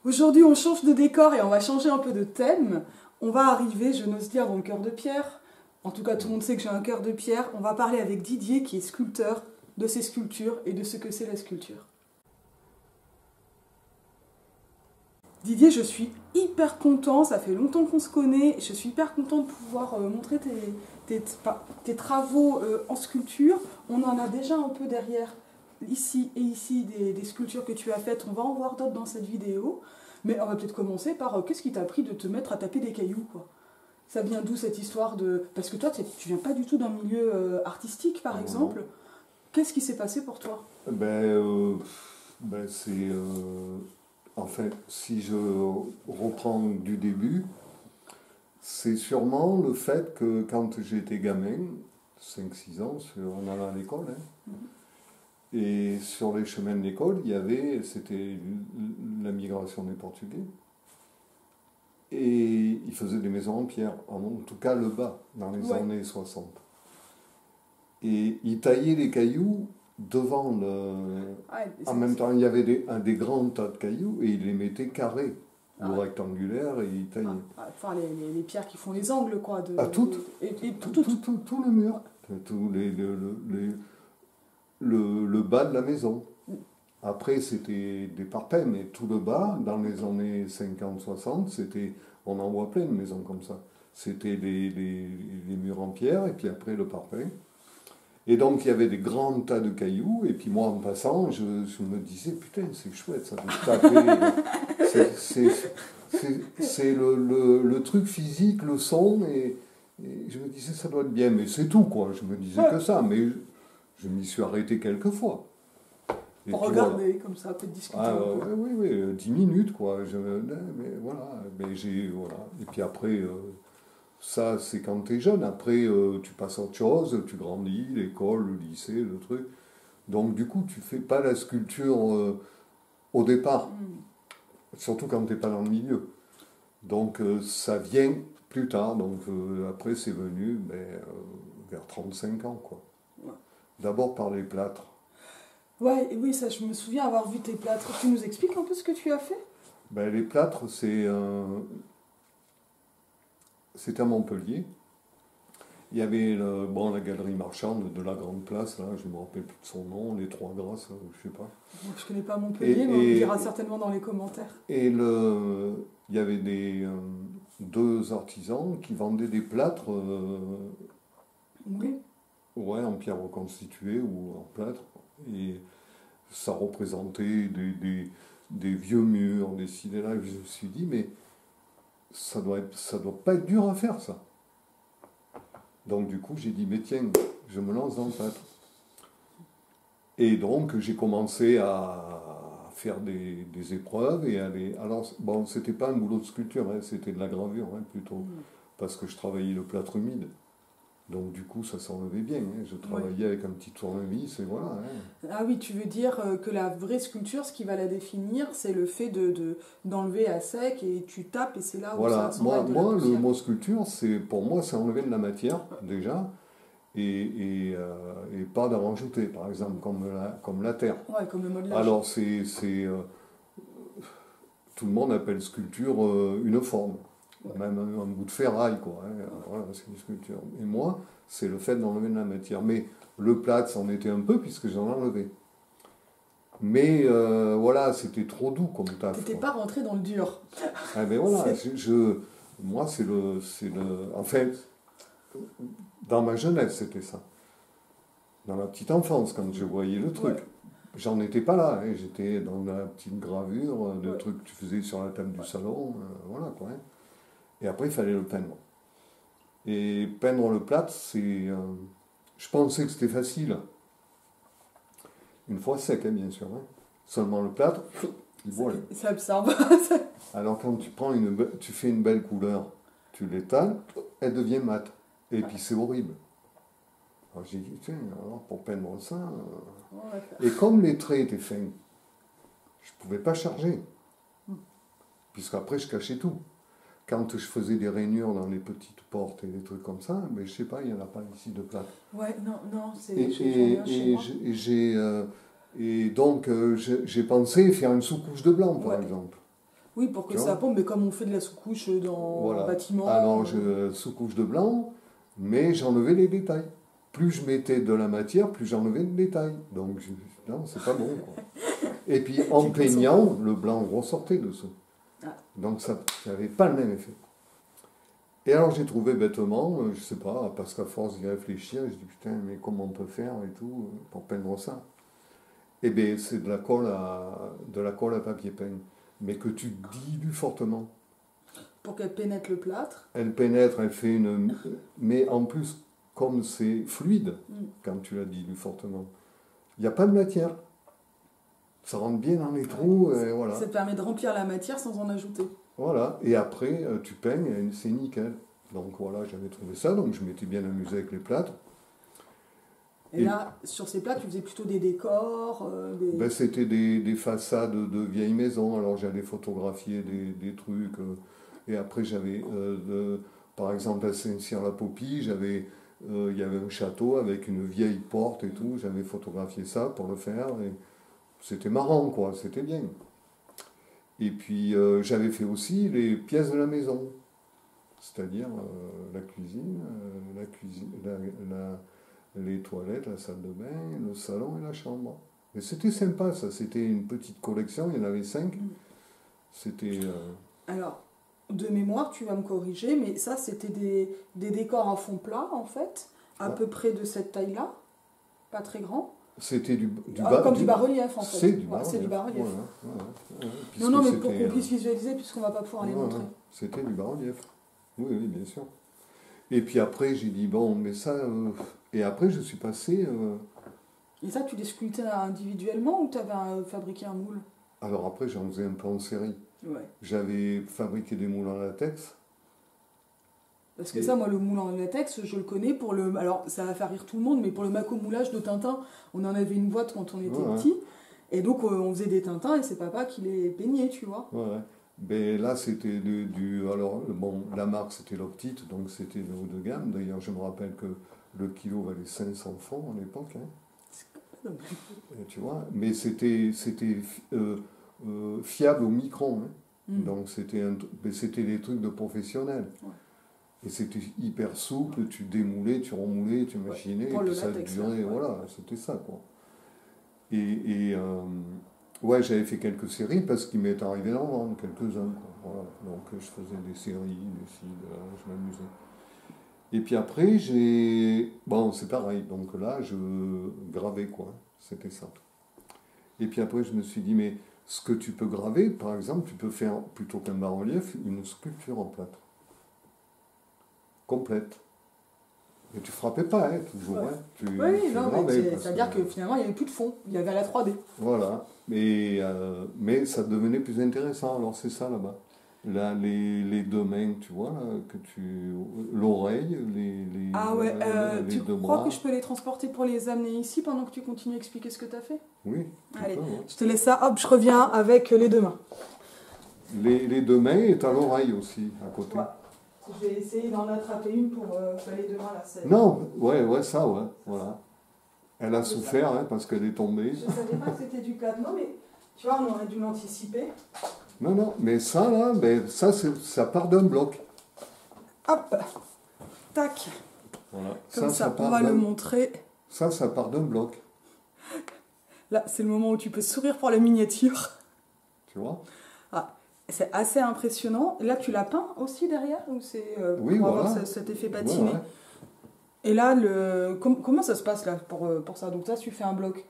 Aujourd'hui, on change de décor et on va changer un peu de thème. On va arriver, je n'ose dire, dans le cœur de pierre. En tout cas, tout le monde sait que j'ai un cœur de pierre. On va parler avec Didier, qui est sculpteur, de ses sculptures et de ce que c'est la sculpture. Didier, je suis hyper content, ça fait longtemps qu'on se connaît. Je suis hyper content de pouvoir montrer tes travaux en sculpture. On en a déjà un peu derrière, ici et ici, des sculptures que tu as faites. On va en voir d'autres dans cette vidéo. Mais on va peut-être commencer par qu'est-ce qui t'a pris de te mettre à taper des cailloux, quoi. Ça vient d'où cette histoire de... Parce que toi, tu viens pas du tout d'un milieu artistique, par exemple. Qu'est-ce qui s'est passé pour toi? C'est... En fait, si je reprends du début, c'est sûrement le fait que quand j'étais gamin, 5-6 ans, en allant à l'école, et sur les chemins de l'école, c'était la migration des Portugais. Et ils faisaient des maisons en pierre, en tout cas le bas, dans les années 60. Et ils taillaient les cailloux devant en même temps, il y avait des grands tas de cailloux et ils les mettaient carrés ou rectangulaires et ils taillaient. Enfin, les pierres qui font les angles, quoi. Tout le mur. Tout le bas de la maison. Après, c'était des parpaings, mais tout le bas, dans les années 50-60, on en voit plein de maisons comme ça. C'était les murs en pierre, et puis après le parpaing. Et donc, il y avait des grands tas de cailloux, et puis moi, en passant, je me disais, putain, c'est chouette, ça peut taper. C'est le truc physique, le son, et je me disais, ça doit être bien, mais c'est tout, quoi. Je me disais que ça, mais je m'y suis arrêté quelques fois. Pour regarder, comme ça, peut-être discuter un peu. Oui, 10 minutes, quoi. Mais voilà, voilà. Et puis après, ça, c'est quand tu es jeune. Après, tu passes à autre chose, tu grandis, l'école, le lycée, le truc. Donc, du coup, tu fais pas la sculpture au départ. Surtout quand tu n'es pas dans le milieu. Donc, ça vient plus tard. Donc, après, c'est venu vers 35 ans, quoi. Ouais. D'abord par les plâtres. Oui, ça, je me souviens avoir vu tes plâtres. Tu nous expliques un peu ce que tu as fait? Les plâtres, c'était à Montpellier. Il y avait la galerie marchande de la Grande Place, là, je ne me rappelle plus de son nom, les Trois Grâces, je ne sais pas. Je ne connais pas Montpellier, mais on le dira certainement dans les commentaires. Et il y avait deux artisans qui vendaient des plâtres en pierre reconstituée ou en plâtre. Et ça représentait des vieux murs dessinés là. Je me suis dit, mais ça doit pas être dur à faire, ça. Donc du coup, j'ai dit, mais tiens, je me lance dans le plâtre. Et donc, j'ai commencé à faire des épreuves et aller... Alors, bon, c'était pas un boulot de sculpture, c'était de la gravure, plutôt, parce que je travaillais le plâtre humide. Donc du coup, ça s'enlevait bien. Je travaillais avec un petit tournevis et voilà. Ah oui, tu veux dire que la vraie sculpture, ce qui va la définir, c'est le fait d'enlever à sec et tu tapes et c'est là où ça s'enlève de la poussière. Le mot sculpture, pour moi, c'est enlever de la matière, déjà, et pas d'en rajouter, par exemple, comme la terre. Ouais, comme le modelage. Alors, tout le monde appelle sculpture une forme. Même un bout de ferraille, quoi. Voilà, c'est une sculpture. Et moi, c'est le fait d'enlever de la matière. Mais le plâtre, c'en était un peu, puisque j'en ai enlevé. Mais voilà, c'était trop doux comme taf. T'étais pas rentré dans le dur. Voilà, moi, c'est le... En fait, dans ma jeunesse, c'était ça. Dans ma petite enfance, quand je voyais le truc. J'en étais pas là, j'étais dans la petite gravure, le truc que tu faisais sur la table du salon, voilà, quoi. Et après, il fallait le peindre. Et peindre le plâtre, je pensais que c'était facile. Une fois sec, bien sûr. Seulement le plâtre, il voit. Ça absorbe. Alors quand tu fais une belle couleur, tu l'étales, elle devient mate. Et puis c'est horrible. Alors j'ai dit, tiens, alors pour peindre ça... Et comme les traits étaient fins, je ne pouvais pas charger. Puisqu'après, je cachais tout. Quand je faisais des rainures dans les petites portes et des trucs comme ça, mais je sais pas, il n'y en a pas ici de plâtre. Non, c'est... Et donc, j'ai pensé faire une sous-couche de blanc, par exemple. Oui, pour que Tu ça vois? pompe, mais comme on fait de la sous-couche dans Voilà. un bâtiment. Alors, sous-couche de blanc, mais j'enlevais les détails. Plus je mettais de la matière, plus j'enlevais de détails. Donc, non, c'est pas bon, quoi. Et puis, en Tu peignant, le blanc ressortait dessous. Ah. Donc, ça n'avait pas le même effet. Et alors, j'ai trouvé bêtement, je sais pas, parce qu'à force d'y réfléchir, je dis, putain, mais comment on peut faire et tout, pour peindre ça? Eh bien, c'est de la colle à papier peint, mais que tu dilues fortement. Pour qu'elle pénètre le plâtre. Elle pénètre, elle fait une... Mais en plus, comme c'est fluide, quand tu la dilues fortement, il n'y a pas de matière. Ça rentre bien dans les trous, et voilà. Ça te permet de remplir la matière sans en ajouter. Voilà, et après, tu peignes, et c'est nickel. Donc voilà, j'avais trouvé ça, donc je m'étais bien amusé avec les plâtres. Et là, sur ces plats, tu faisais plutôt des décors Ben, c'était des façades de vieilles maisons, alors j'allais photographier des trucs. Et après, j'avais, par exemple, à Saint-Cyr-la-Popie, il y avait un château avec une vieille porte et tout, j'avais photographié ça pour le faire, et c'était marrant, quoi, c'était bien. Et puis, j'avais fait aussi les pièces de la maison, c'est-à-dire la cuisine, les toilettes, la salle de bain, le salon et la chambre. Mais c'était sympa, ça. C'était une petite collection, il y en avait 5. C'était... Alors, de mémoire, tu vas me corriger, mais ça, c'était des décors à fond plat, en fait, à peu près de cette taille-là, pas très grand. C'était du bas-relief, en fait. C'est du bas-relief. C'est du bas-relief. Voilà. Non, mais pour qu'on puisse visualiser, puisqu'on va pas pouvoir les montrer. C'était du bas-relief. Oui, oui, bien sûr. Et puis après, j'ai dit, bon, mais ça... Et après, je suis passé... Et ça, tu les sculptais individuellement ou tu avais fabriqué un moule? Alors après, j'en faisais un peu en série. Ouais. J'avais fabriqué des moules en latex. Parce que ça, moi, le moule en latex, je le connais pour le... Alors, ça va faire rire tout le monde, mais pour le macomoulage de Tintin, on en avait une boîte quand on était petit. Et donc, on faisait des Tintins et c'est papa qui les peignait, tu vois. Ouais. Ben là, c'était alors, bon, la marque, c'était l'Octite, donc c'était le haut de gamme. D'ailleurs, je me rappelle que le kilo valait 500 francs à l'époque. Hein. Et tu vois, mais c'était fiable au micron. Hein. Donc, c'était des trucs de professionnels. Ouais. Et c'était hyper souple, tu démoulais, tu remoulais, tu machinais, et puis ça durait, voilà, c'était ça, quoi. Ouais, j'avais fait quelques séries parce qu'il m'est arrivé d'en vendre quelques-uns. Voilà. Donc je faisais des séries, je m'amusais. Et puis après, bon, c'est pareil, donc là, je gravais, quoi. C'était ça. Et puis après, je me suis dit, mais ce que tu peux graver, par exemple, tu peux faire, plutôt qu'un bas-relief, une sculpture en plâtre. Complète. Et tu frappais pas, hein, toujours. Ouais. Hein, c'est-à-dire que finalement, il n'y avait plus de fond, il y avait la 3D. Voilà, mais ça devenait plus intéressant, alors c'est ça là-bas. Là, les deux mains, tu vois, là, l'oreille, les tu deux crois bras. que je peux les transporter pour les amener ici pendant que tu continues à expliquer ce que tu as fait? Oui. Allez, je te laisse ça, hop, je reviens avec les deux mains. Les deux mains et t'as l'oreille aussi, à côté. Ouais. Je vais essayer d'en attraper une pour les deux mains là. Non, ça, voilà. Elle a souffert hein, parce qu'elle est tombée. Je ne savais pas que c'était du plâtre, mais tu vois, on aurait dû l'anticiper. Non, mais ça là, ça part d'un bloc. Hop, tac. Voilà. Comme ça on va le montrer. Ça part d'un bloc. Là, c'est le moment où tu peux sourire pour la miniature. Tu vois? C'est assez impressionnant. Là, tu l'as peint aussi derrière ou c'est pour avoir cet effet patiné. Ouais. Et là, comment ça se passe là pour ça? Donc ça, tu fais un bloc.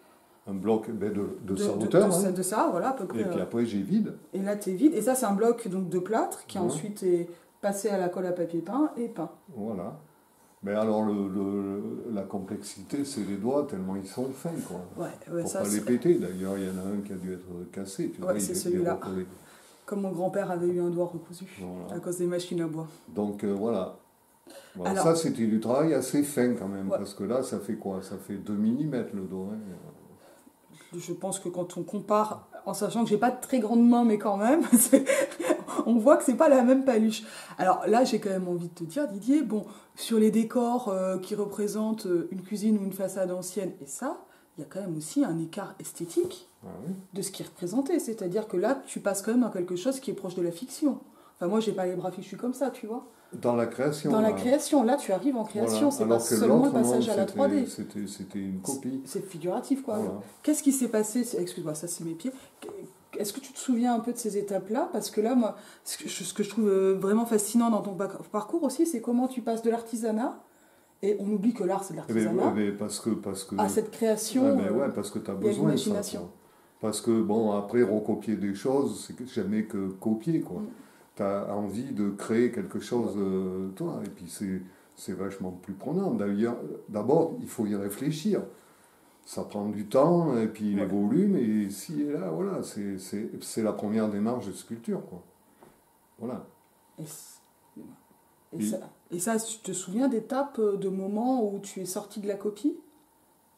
Un bloc de sa hauteur. De ça, voilà, à peu près. Et puis après, j'ai vide. Et là, tu es vide. Et ça, c'est un bloc donc, de plâtre qui ensuite est passé à la colle à papier peint et peint. Voilà. Mais alors, la complexité, c'est les doigts, tellement ils sont fins, quoi. Ouais, pour ça, pas les péter. D'ailleurs, il y en a un qui a dû être cassé. Tu vois, c'est celui-là. Comme mon grand-père avait eu un doigt recousu à cause des machines à bois. Donc voilà. Bon, alors, ça, c'était du travail assez fin quand même, parce que là, ça fait quoi? Ça fait 2 mm le doigt. Hein. Je pense que quand on compare, en sachant que j'ai pas de très grandes mains, mais quand même, on voit que c'est pas la même paluche. Alors là, j'ai quand même envie de te dire, Didier, bon, sur les décors qui représentent une cuisine ou une façade ancienne, et ça, il y a quand même aussi un écart esthétique Ah oui. de ce qui est représenté. C'est-à-dire que là, tu passes quand même à quelque chose qui est proche de la fiction. Enfin, moi, j'ai pas les bras fichus comme ça, tu vois. Dans la création. Dans la là. création, là, tu arrives en création. Voilà. C'est Alors pas que seulement le l'autre, non, passage à la 3D. c'était une copie. C'est figuratif, quoi. Voilà. Qu'est-ce qui s'est passé? Excuse-moi, ça, c'est mes pieds. Est-ce que tu te souviens un peu de ces étapes-là? Parce que là, moi, ce que je trouve vraiment fascinant dans ton parcours aussi, c'est comment tu passes de l'artisanat, et on oublie que l'art, c'est de l'artisanat, Parce que à cette création. ouais, parce que tu as et à besoin de ça. l'imagination. Quoi. Parce que, bon, après, recopier des choses, c'est jamais que copier, quoi. Tu as envie de créer quelque chose, toi, et puis c'est vachement plus prenant. D'ailleurs, d'abord, il faut y réfléchir. Ça prend du temps, et puis les volumes, et si et là, voilà, c'est la première démarche de sculpture, quoi. Voilà. Et ça, tu te souviens d'étapes, de moments où tu es sorti de la copie?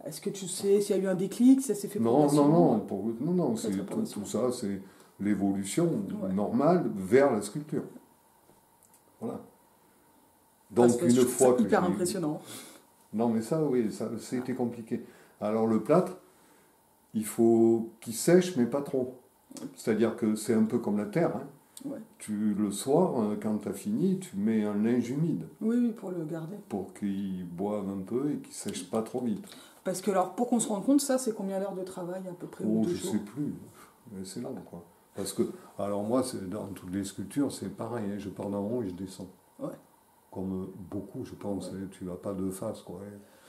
Est-ce que tu sais s'il y a eu un déclic, si ça s'est fait progressivement? Non, c'est tout ça, c'est l'évolution normale vers la sculpture. Voilà. Donc une fois que hyper impressionnant. Non, mais ça, oui, ça, c'était compliqué. Alors le plâtre, il faut qu'il sèche, mais pas trop. C'est-à-dire que c'est un peu comme la terre. Hein. Ouais. Le soir, quand tu as fini, tu mets un linge humide. Oui, pour le garder. Pour qu'il boive un peu et qu'il sèche pas trop vite. Parce que alors, pour qu'on se rende compte, ça, c'est combien d'heures de travail à peu près? Oh, je sais plus. Mais c'est long, quoi. Parce que, alors moi, dans toutes les sculptures, c'est pareil. Hein. Je pars d'en haut et je descends. Ouais. Comme beaucoup, je pense. Ouais. Tu n'as pas de face, quoi.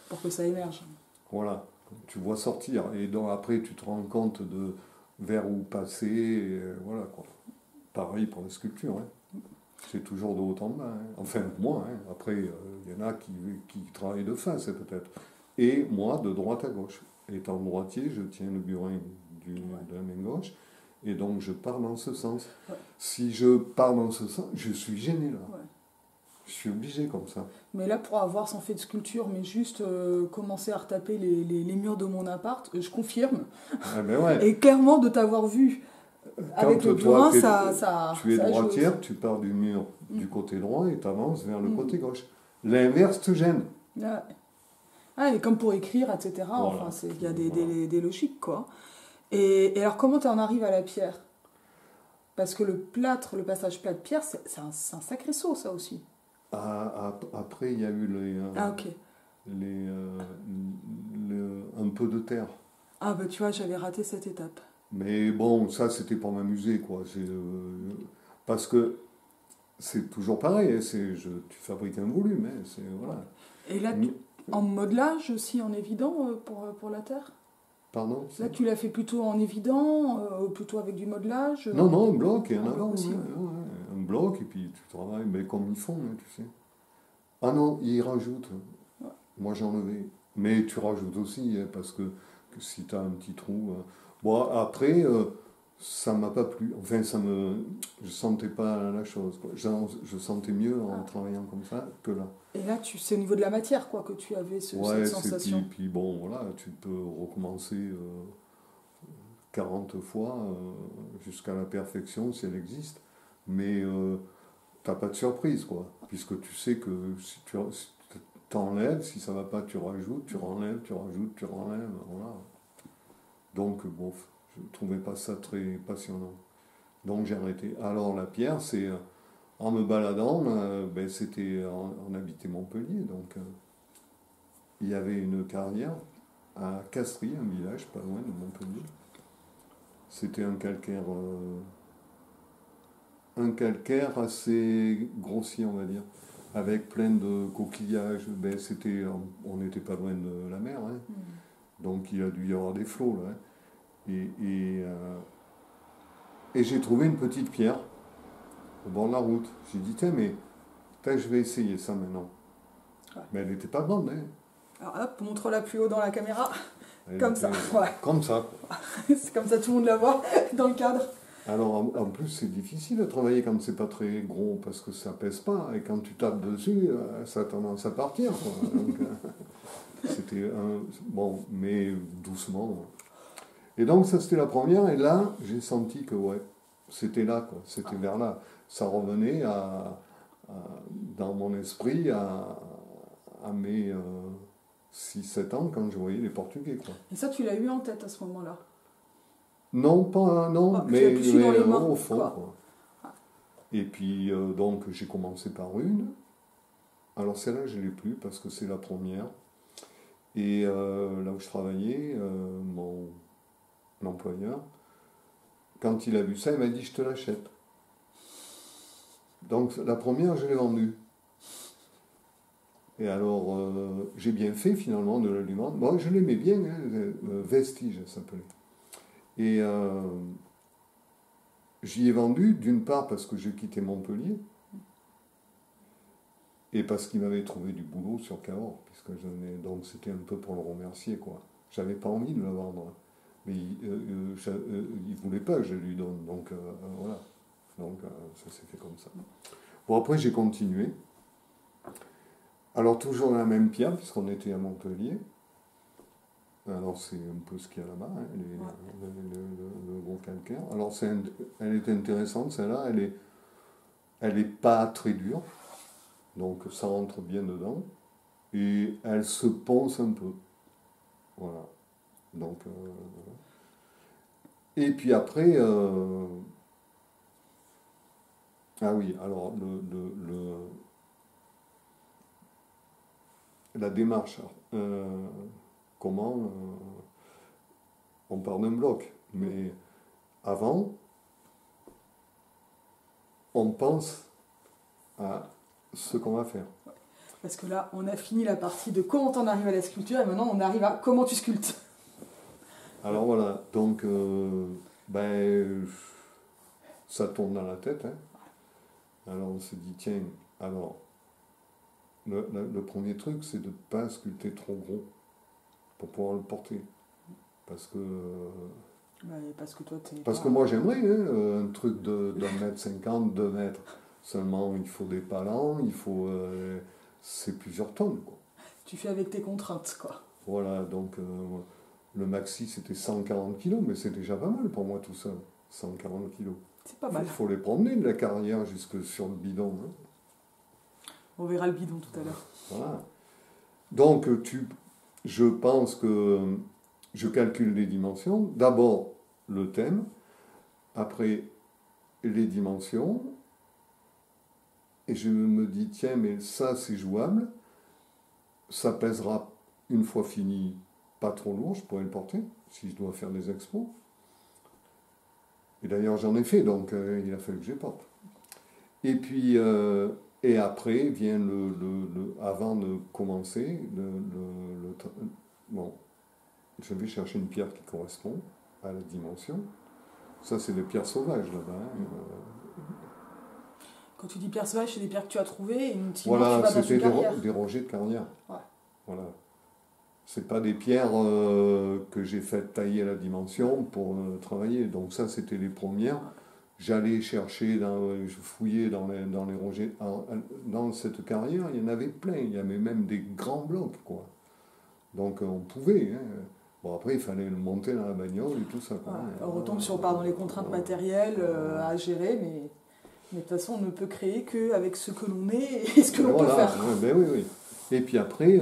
Pour que ça émerge. Voilà. Tu vois sortir. Et donc après, tu te rends compte de vers où passer. Et voilà, quoi. Pareil pour la sculpture. Hein. C'est toujours de haut en bas. Hein. Enfin, moi. Hein. Après, il y en a qui travaillent de face, peut-être. Et moi, de droite à gauche. Étant droitier, je tiens le burin de la main gauche. Et donc, je pars dans ce sens. Ouais. Si je pars dans ce sens, je suis gêné, là. Ouais. Je suis obligé comme ça. Mais là, pour avoir sans fait de sculpture, mais juste commencer à retaper les murs de mon appart, je confirme. Ah ben ouais. Et clairement, de t'avoir vu avec le burin, tu es droitière, tu pars du mur du côté droit et tu avances vers le côté gauche. L'inverse te gêne. Ouais. Ah, et comme pour écrire, etc. Voilà. Enfin, il y a des logiques, quoi. Et alors, comment tu en arrives à la pierre? Parce que le plâtre, le passage plâtre-pierre, c'est un sacré saut, ça aussi. Après, il y a eu un peu de terre. Ah, bah tu vois, j'avais raté cette étape. Mais bon, ça, c'était pour m'amuser, quoi. Parce que c'est toujours pareil, hein, tu fabriques un volume. Hein, voilà. Et là, en modelage aussi, en évident, pour la terre? Pardon? Là, tu l'as fait plutôt en évident, plutôt avec du modelage? Non, un bloc, et un avant aussi. Ouais. Un bloc, et puis tu travailles, mais comme ils font, hein, tu sais. Ah non, ils rajoutent. Ouais. Moi, j'ai enlevé. Mais tu rajoutes aussi, hein, parce que si tu as un petit trou... Bon, après, ça m'a pas plu. Enfin, je sentais pas la chose. Quoi. Je sentais mieux en travaillant comme ça que là. Et là, c'est au niveau de la matière, quoi, que tu avais cette sensation. Puis bon, voilà, tu peux recommencer 40 fois jusqu'à la perfection, si elle existe. Mais t'as pas de surprise, quoi. Puisque tu sais que si tu t'enlèves, si ça va pas, tu rajoutes, tu renlèves, tu rajoutes, tu renlèves, voilà. Donc, bon, je ne trouvais pas ça très passionnant. Donc, j'ai arrêté. Alors, la pierre, c'est... en me baladant, c'était... On habitait Montpellier, donc... il y avait une carrière à Castries, un village pas loin de Montpellier. C'était un calcaire assez grossier, on va dire, avec plein de coquillages. On n'était pas loin de la mer, hein. Donc il a dû y avoir des flots là. Et j'ai trouvé une petite pierre au bord de la route. J'ai dit tiens, mais je vais essayer ça maintenant. Ouais. Mais elle n'était pas grande, hein. Alors hop, montre-la plus haut dans la caméra. Comme ça. Ouais. Comme ça. C'est comme ça, tout le monde la voit dans le cadre. Alors en plus, c'est difficile de travailler quand c'est pas très gros parce que ça pèse pas. Et quand tu tapes dessus, ça a tendance à partir, quoi. Donc, c'était bon, mais doucement. Et donc, ça, c'était la première. Et là, j'ai senti que, ouais, c'était là, quoi. C'était vers là. Ça revenait dans mon esprit à mes 6-7 ans quand je voyais les Portugais, quoi. Et ça, tu l'as eu en tête à ce moment-là? Non, pas, non, Ah, tu l'as plus su dans les mains, au fond, quoi. quoi. Et puis, donc, j'ai commencé par une. Alors, celle-là, je ne l'ai plus parce que c'est la première. Et là où je travaillais, mon employeur, quand il a vu ça, il m'a dit, je te l'achète. Donc, la première, je l'ai vendue. Et alors, j'ai bien fait, finalement, de la lui vendre. Moi, je l'aimais bien, hein, Vestige, ça s'appelait. Et j'y ai vendu, d'une part parce que j'ai quitté Montpellier, et parce qu'il m'avait trouvé du boulot sur Cahors, donc c'était un peu pour le remercier, quoi. J'avais pas envie de le vendre, mais il voulait pas que je lui donne, donc voilà. Donc ça s'est fait comme ça. Bon, après j'ai continué. Alors toujours dans la même pierre, puisqu'on était à Montpellier. Alors c'est un peu ce qu'il y a là-bas, hein, le gros calcaire. Alors elle est intéressante, celle-là, elle est pas très dure, donc ça rentre bien dedans, et elle se ponce un peu. Voilà. Donc, et puis après, ah oui, alors la démarche, comment on part d'un bloc, mais avant, on pense à ce qu'on va faire. Parce que là, on a fini la partie de comment t'en arrives à la sculpture, et maintenant on arrive à comment tu sculptes. Alors voilà, donc ça tourne dans la tête, hein. Alors on se dit, tiens, alors le premier truc, c'est de ne pas sculpter trop gros pour pouvoir le porter. Parce que toi, parce que moi j'aimerais, hein, un truc de 1,50 m, 2 mètres. Seulement il faut des palans, c'est plusieurs tonnes, quoi. Tu fais avec tes contraintes, quoi. Voilà, donc le maxi c'était 140 kg, mais c'est déjà pas mal pour moi tout seul. 140 kg. C'est pas mal. Il faut les promener de la carrière jusque sur le bidon, hein. On verra le bidon tout à l'heure. Voilà. Donc je pense que je calcule les dimensions. D'abord le thème, après les dimensions, et je me dis, tiens, mais ça c'est jouable, ça pèsera une fois fini pas trop lourd, je pourrais le porter, si je dois faire des expos. Et d'ailleurs j'en ai fait, donc il a fallu que je les porte. Et puis, et après vient avant de commencer, bon, je vais chercher une pierre qui correspond à la dimension. Ça, c'est des pierres sauvages là-bas, hein. Quand tu dis pierres sauvages, c'est des pierres que tu as trouvées, et voilà, tu vas dans une carrière. Des rogers de carrière. Ouais. Voilà. C'est pas des pierres que j'ai fait tailler à la dimension pour travailler. Donc ça, c'était les premières. J'allais chercher, je fouillais dans les rogers. Dans cette carrière, il y en avait plein. Il y avait même des grands blocs, quoi. Donc on pouvait, hein. Bon, après, il fallait le monter dans la bagnole et tout ça, quoi. Ouais, on retombe sur on part dans les contraintes matérielles à gérer, mais de toute façon, on ne peut créer qu'avec ce que l'on est et ce que l'on peut faire. Ben oui. Et puis après,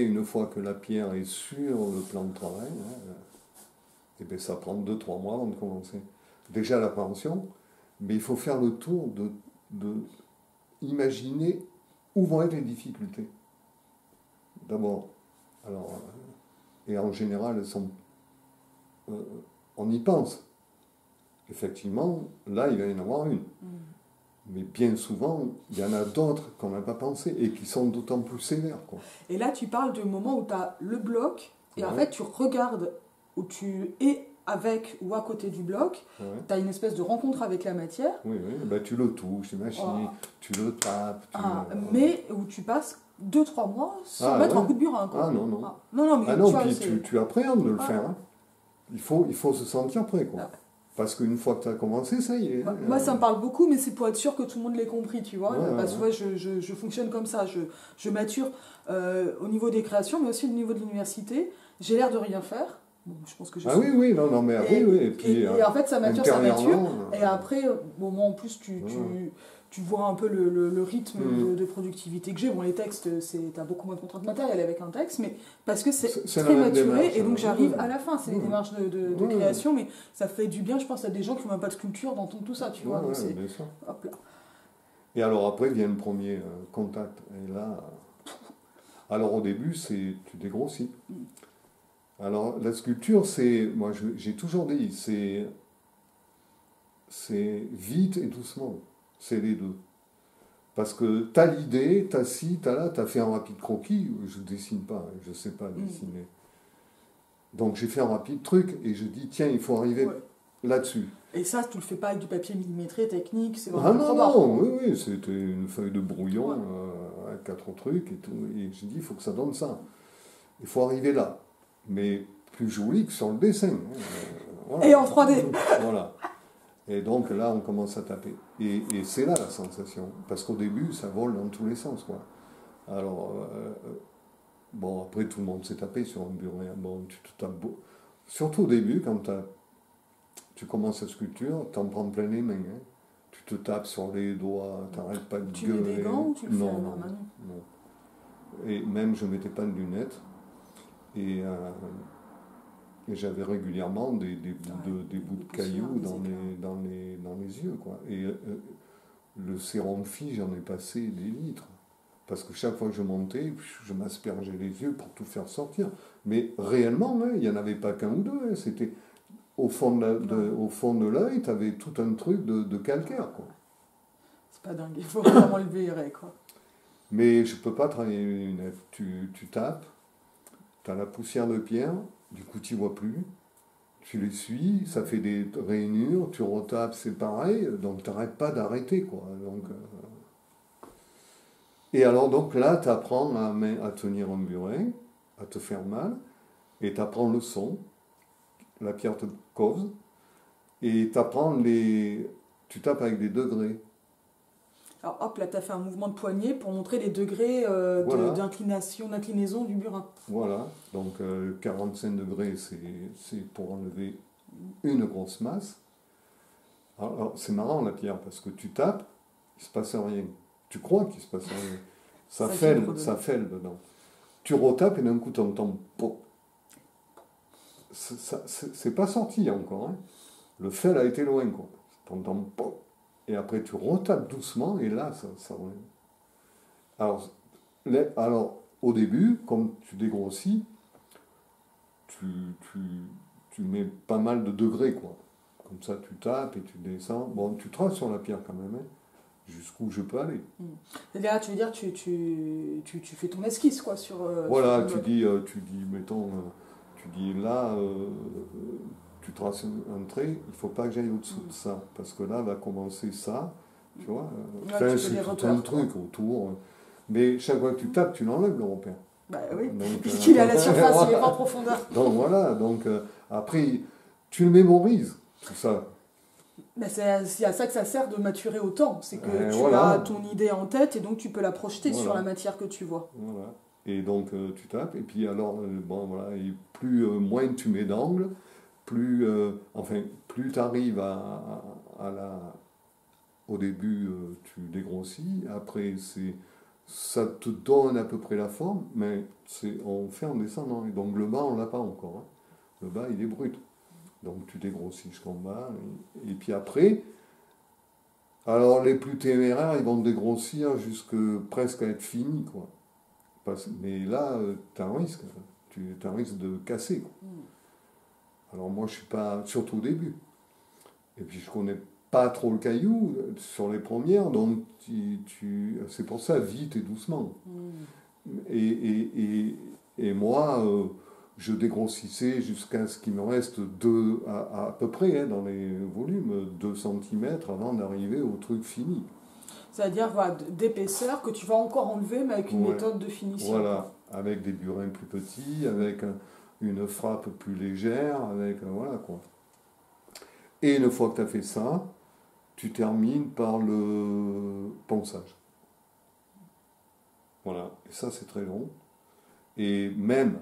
une fois que la pierre est sur le plan de travail, hein, ça prend 2-3 mois avant de commencer. Déjà l'appréhension, mais il faut faire le tour de imaginer où vont être les difficultés. D'abord, alors, et en général, on y pense. Effectivement, là, il va y en avoir une. Mais bien souvent, il y en a d'autres qu'on n'a pas pensé et qui sont d'autant plus sévères, quoi. Et là, tu parles du moment où tu as le bloc, et en fait, tu regardes où tu es avec ou à côté du bloc, tu as une espèce de rencontre avec la matière. Oui, ben, tu le touches, tu le tapes. Mais où tu passes 2-3 mois sans mettre un coup de burin, quoi. Ah non. Mais tu appréhendes de le faire, hein. Il faut se sentir prêt, quoi. Parce qu'une fois que tu as commencé, ça y est. Moi, ça me parle beaucoup, mais c'est pour être sûr que tout le monde l'ait compris, tu vois. Parce que je fonctionne comme ça. Je mature au niveau des créations, mais aussi au niveau de l'université. J'ai l'air de rien faire. Bon, je pense que je Ah suis. oui, non, mais Et, oui. Et puis, et en fait, ça mature, ça mature. intérieurement, Et après, bon, moi, en plus, ouais. tu vois un peu le rythme Mm. de productivité que j'ai. Bon, les textes, t'as beaucoup moins de contraintes matérielles avec un texte, mais parce que c'est C'est la très même maturé, démarche. et donc j'arrive Ouais. à la fin. C'est des Ouais. démarches de Ouais. création, mais ça fait du bien, je pense, à des gens qui n'ont même pas de sculpture d'entendre tout ça, tu vois. Donc c'est, Bien sûr. hop là. Et alors après vient le premier contact. Et là, alors au début, tu dégrossis. Alors la sculpture, moi j'ai toujours dit, c'est vite et doucement. C'est les deux. Parce que tu as l'idée, tu as ci, tu as là, tu as fait un rapide croquis. Je ne dessine pas, je ne sais pas dessiner. Donc j'ai fait un rapide truc et je dis, tiens, il faut arriver Ouais. là-dessus. Et ça, tu le fais pas avec du papier millimétré, technique, c'est Ah vraiment non, probable. non, oui, c'était une feuille de brouillon, Ouais. avec 4 trucs et tout. Et j'ai dit, il faut que ça donne ça. Il faut arriver là. Mais plus joli que sur le dessin. Voilà. Et en 3D. Voilà. Et donc là, on commence à taper. Et c'est là la sensation. Parce qu'au début, ça vole dans tous les sens, quoi. Alors, bon, après, tout le monde s'est tapé sur un bureau. Bon, tu te tapes beau. Surtout au début, quand tu commences la sculpture, t'en prends plein les mains. Hein. Tu te tapes sur les doigts, t'arrêtes pas de Tu gueuler. mets des gants ou tu le fais Non, normalement? non. Et même, je mettais pas de lunettes. Et j'avais régulièrement des bouts de cailloux dans les yeux. Quoi. Et le sérum Phi, j'en ai passé des litres. Parce que chaque fois que je montais, je m'aspergeais les yeux pour tout faire sortir. Mais réellement, hein, il n'y en avait pas qu'un ou deux. Hein, c'était au fond de l'œil, tu avais tout un truc de calcaire. Quoi. C'est pas dingue, il faut vraiment le verrer, quoi. Mais je ne peux pas travailler les lunettes. Tu tapes, tu as la poussière de pierre, du coup tu ne vois plus. Tu les suis, ça fait des rainures, tu retapes, c'est pareil, donc tu n'arrêtes pas d'arrêter. Quoi. Donc, et alors donc là, tu apprends à tenir un burin, à te faire mal, et tu apprends le son, la pierre te cause, et tu tapes avec des degrés. Alors hop, là, tu as fait un mouvement de poignet pour montrer les degrés Voilà. d'inclinaison du burin. Voilà, donc 45 degrés, c'est pour enlever une grosse masse. Alors c'est marrant la pierre, parce que tu tapes, il ne se passe rien. Tu crois qu'il ne se passe rien. Ça fêle dedans. Tu retapes et d'un coup tu entends pop. C'est pas sorti encore. Hein. Le fêle a été loin, quoi. Tu entends pop. Et après tu retapes doucement et là ça revient. Alors, au début, comme tu dégrossis, tu mets pas mal de degrés, quoi. Comme ça, tu tapes et tu descends. Bon, tu traces sur la pierre quand même, hein, jusqu'où je peux aller. Et là, tu veux dire, tu fais ton esquisse, quoi, sur... Voilà, sur tu dis, mettons, tu dis là, tu traces un trait, il ne faut pas que j'aille au-dessous de ça, parce que là va commencer ça, tu vois. Ouais, C'est tout un truc autour. Mais chaque fois que tu tapes, tu l'enlèves le repère. Bah oui, Donc, puisqu'il est à la surface, il n'est pas en profondeur. Donc voilà, après, tu le mémorises, tout ça. Bah, c'est à ça que ça sert de maturer autant. C'est que tu voilà. as ton idée en tête et donc tu peux la projeter Voilà. sur la matière que tu vois. Voilà. Et donc tu tapes, et puis alors, bon voilà, et moins tu mets d'angle, plus tu arrives au début, tu dégrossis, après ça te donne à peu près la forme, mais on fait en descendant. Et donc le bas, on l'a pas encore. Hein. Le bas, il est brut. Donc tu dégrossis jusqu'en bas. Et puis après, alors les plus téméraires, ils vont dégrossir jusque presque à être finis, quoi. Mais là, tu as un risque. Tu as un risque de casser, quoi. Alors moi, je suis pas, surtout au début. Et puis je connais pas trop le caillou sur les premières, donc c'est pour ça, vite et doucement. Et moi, je dégrossissais jusqu'à ce qu'il me reste à peu près, hein, dans les volumes, 2 cm avant d'arriver au truc fini. C'est-à-dire voilà, d'épaisseur que tu vas encore enlever, mais avec une méthode de finition. Voilà, avec des burins plus petits, avec une frappe plus légère, voilà quoi. Et une fois que tu as fait ça, tu termines par le ponçage. Voilà, et ça c'est très long. Et même,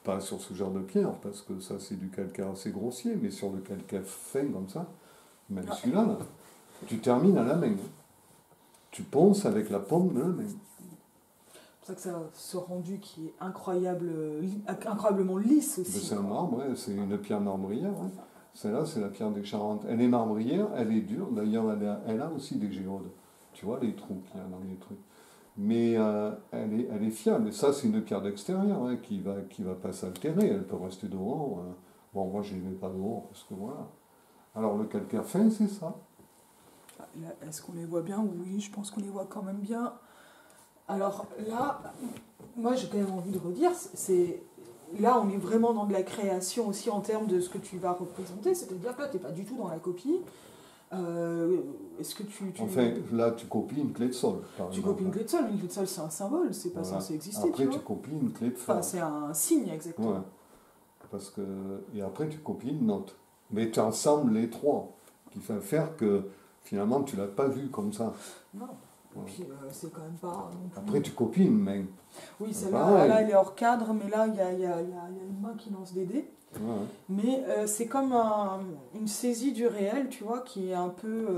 pas sur ce genre de pierre, parce que ça c'est du calcaire assez grossier, mais sur le calcaire fin comme ça, même celui-là, là, tu termines à la main. Hein. Tu ponces avec la paume de la main. C'est pour ça que ça a ce rendu qui est incroyablement lisse aussi. C'est un marbre, ouais, c'est une pierre marbrière. Ouais. Celle-là, c'est la pierre des Charentes. Elle est marbrière, elle est dure. D'ailleurs, elle a aussi des géodes. Tu vois les trous qu'il y a dans les trucs. Mais elle est fiable. Et ça, c'est une pierre d'extérieur hein, qui va pas s'altérer. Elle peut rester dehors. Bon, moi, je ne les mets pas dehors parce que voilà. Alors, le calcaire fin, c'est ça. Est-ce qu'on les voit bien? Oui, je pense qu'on les voit quand même bien. Alors là, moi, j'ai quand même envie de redire, là, on est vraiment dans de la création aussi en termes de ce que tu vas représenter. C'est-à-dire que là, tu n'es pas du tout dans la copie. Est-ce que Enfin, là, tu copies une clé de sol. Tu copies une clé de sol. Une clé de sol, c'est un symbole, c'est pas censé exister. Après, tu copies une clé de fa. Enfin, c'est un signe, exactement. Ouais. Parce que... Et après, tu copies une note. Mais tu ensembles les trois, qui fait faire que finalement, tu ne l'as pas vu comme ça. Non. Et puis, c'est quand même pas... Après, tu copies une main. Oui, celle-là, là, elle est hors cadre, mais là, il y a une main qui lance des dés. Ouais. Mais c'est comme une saisie du réel, tu vois, qui est un peu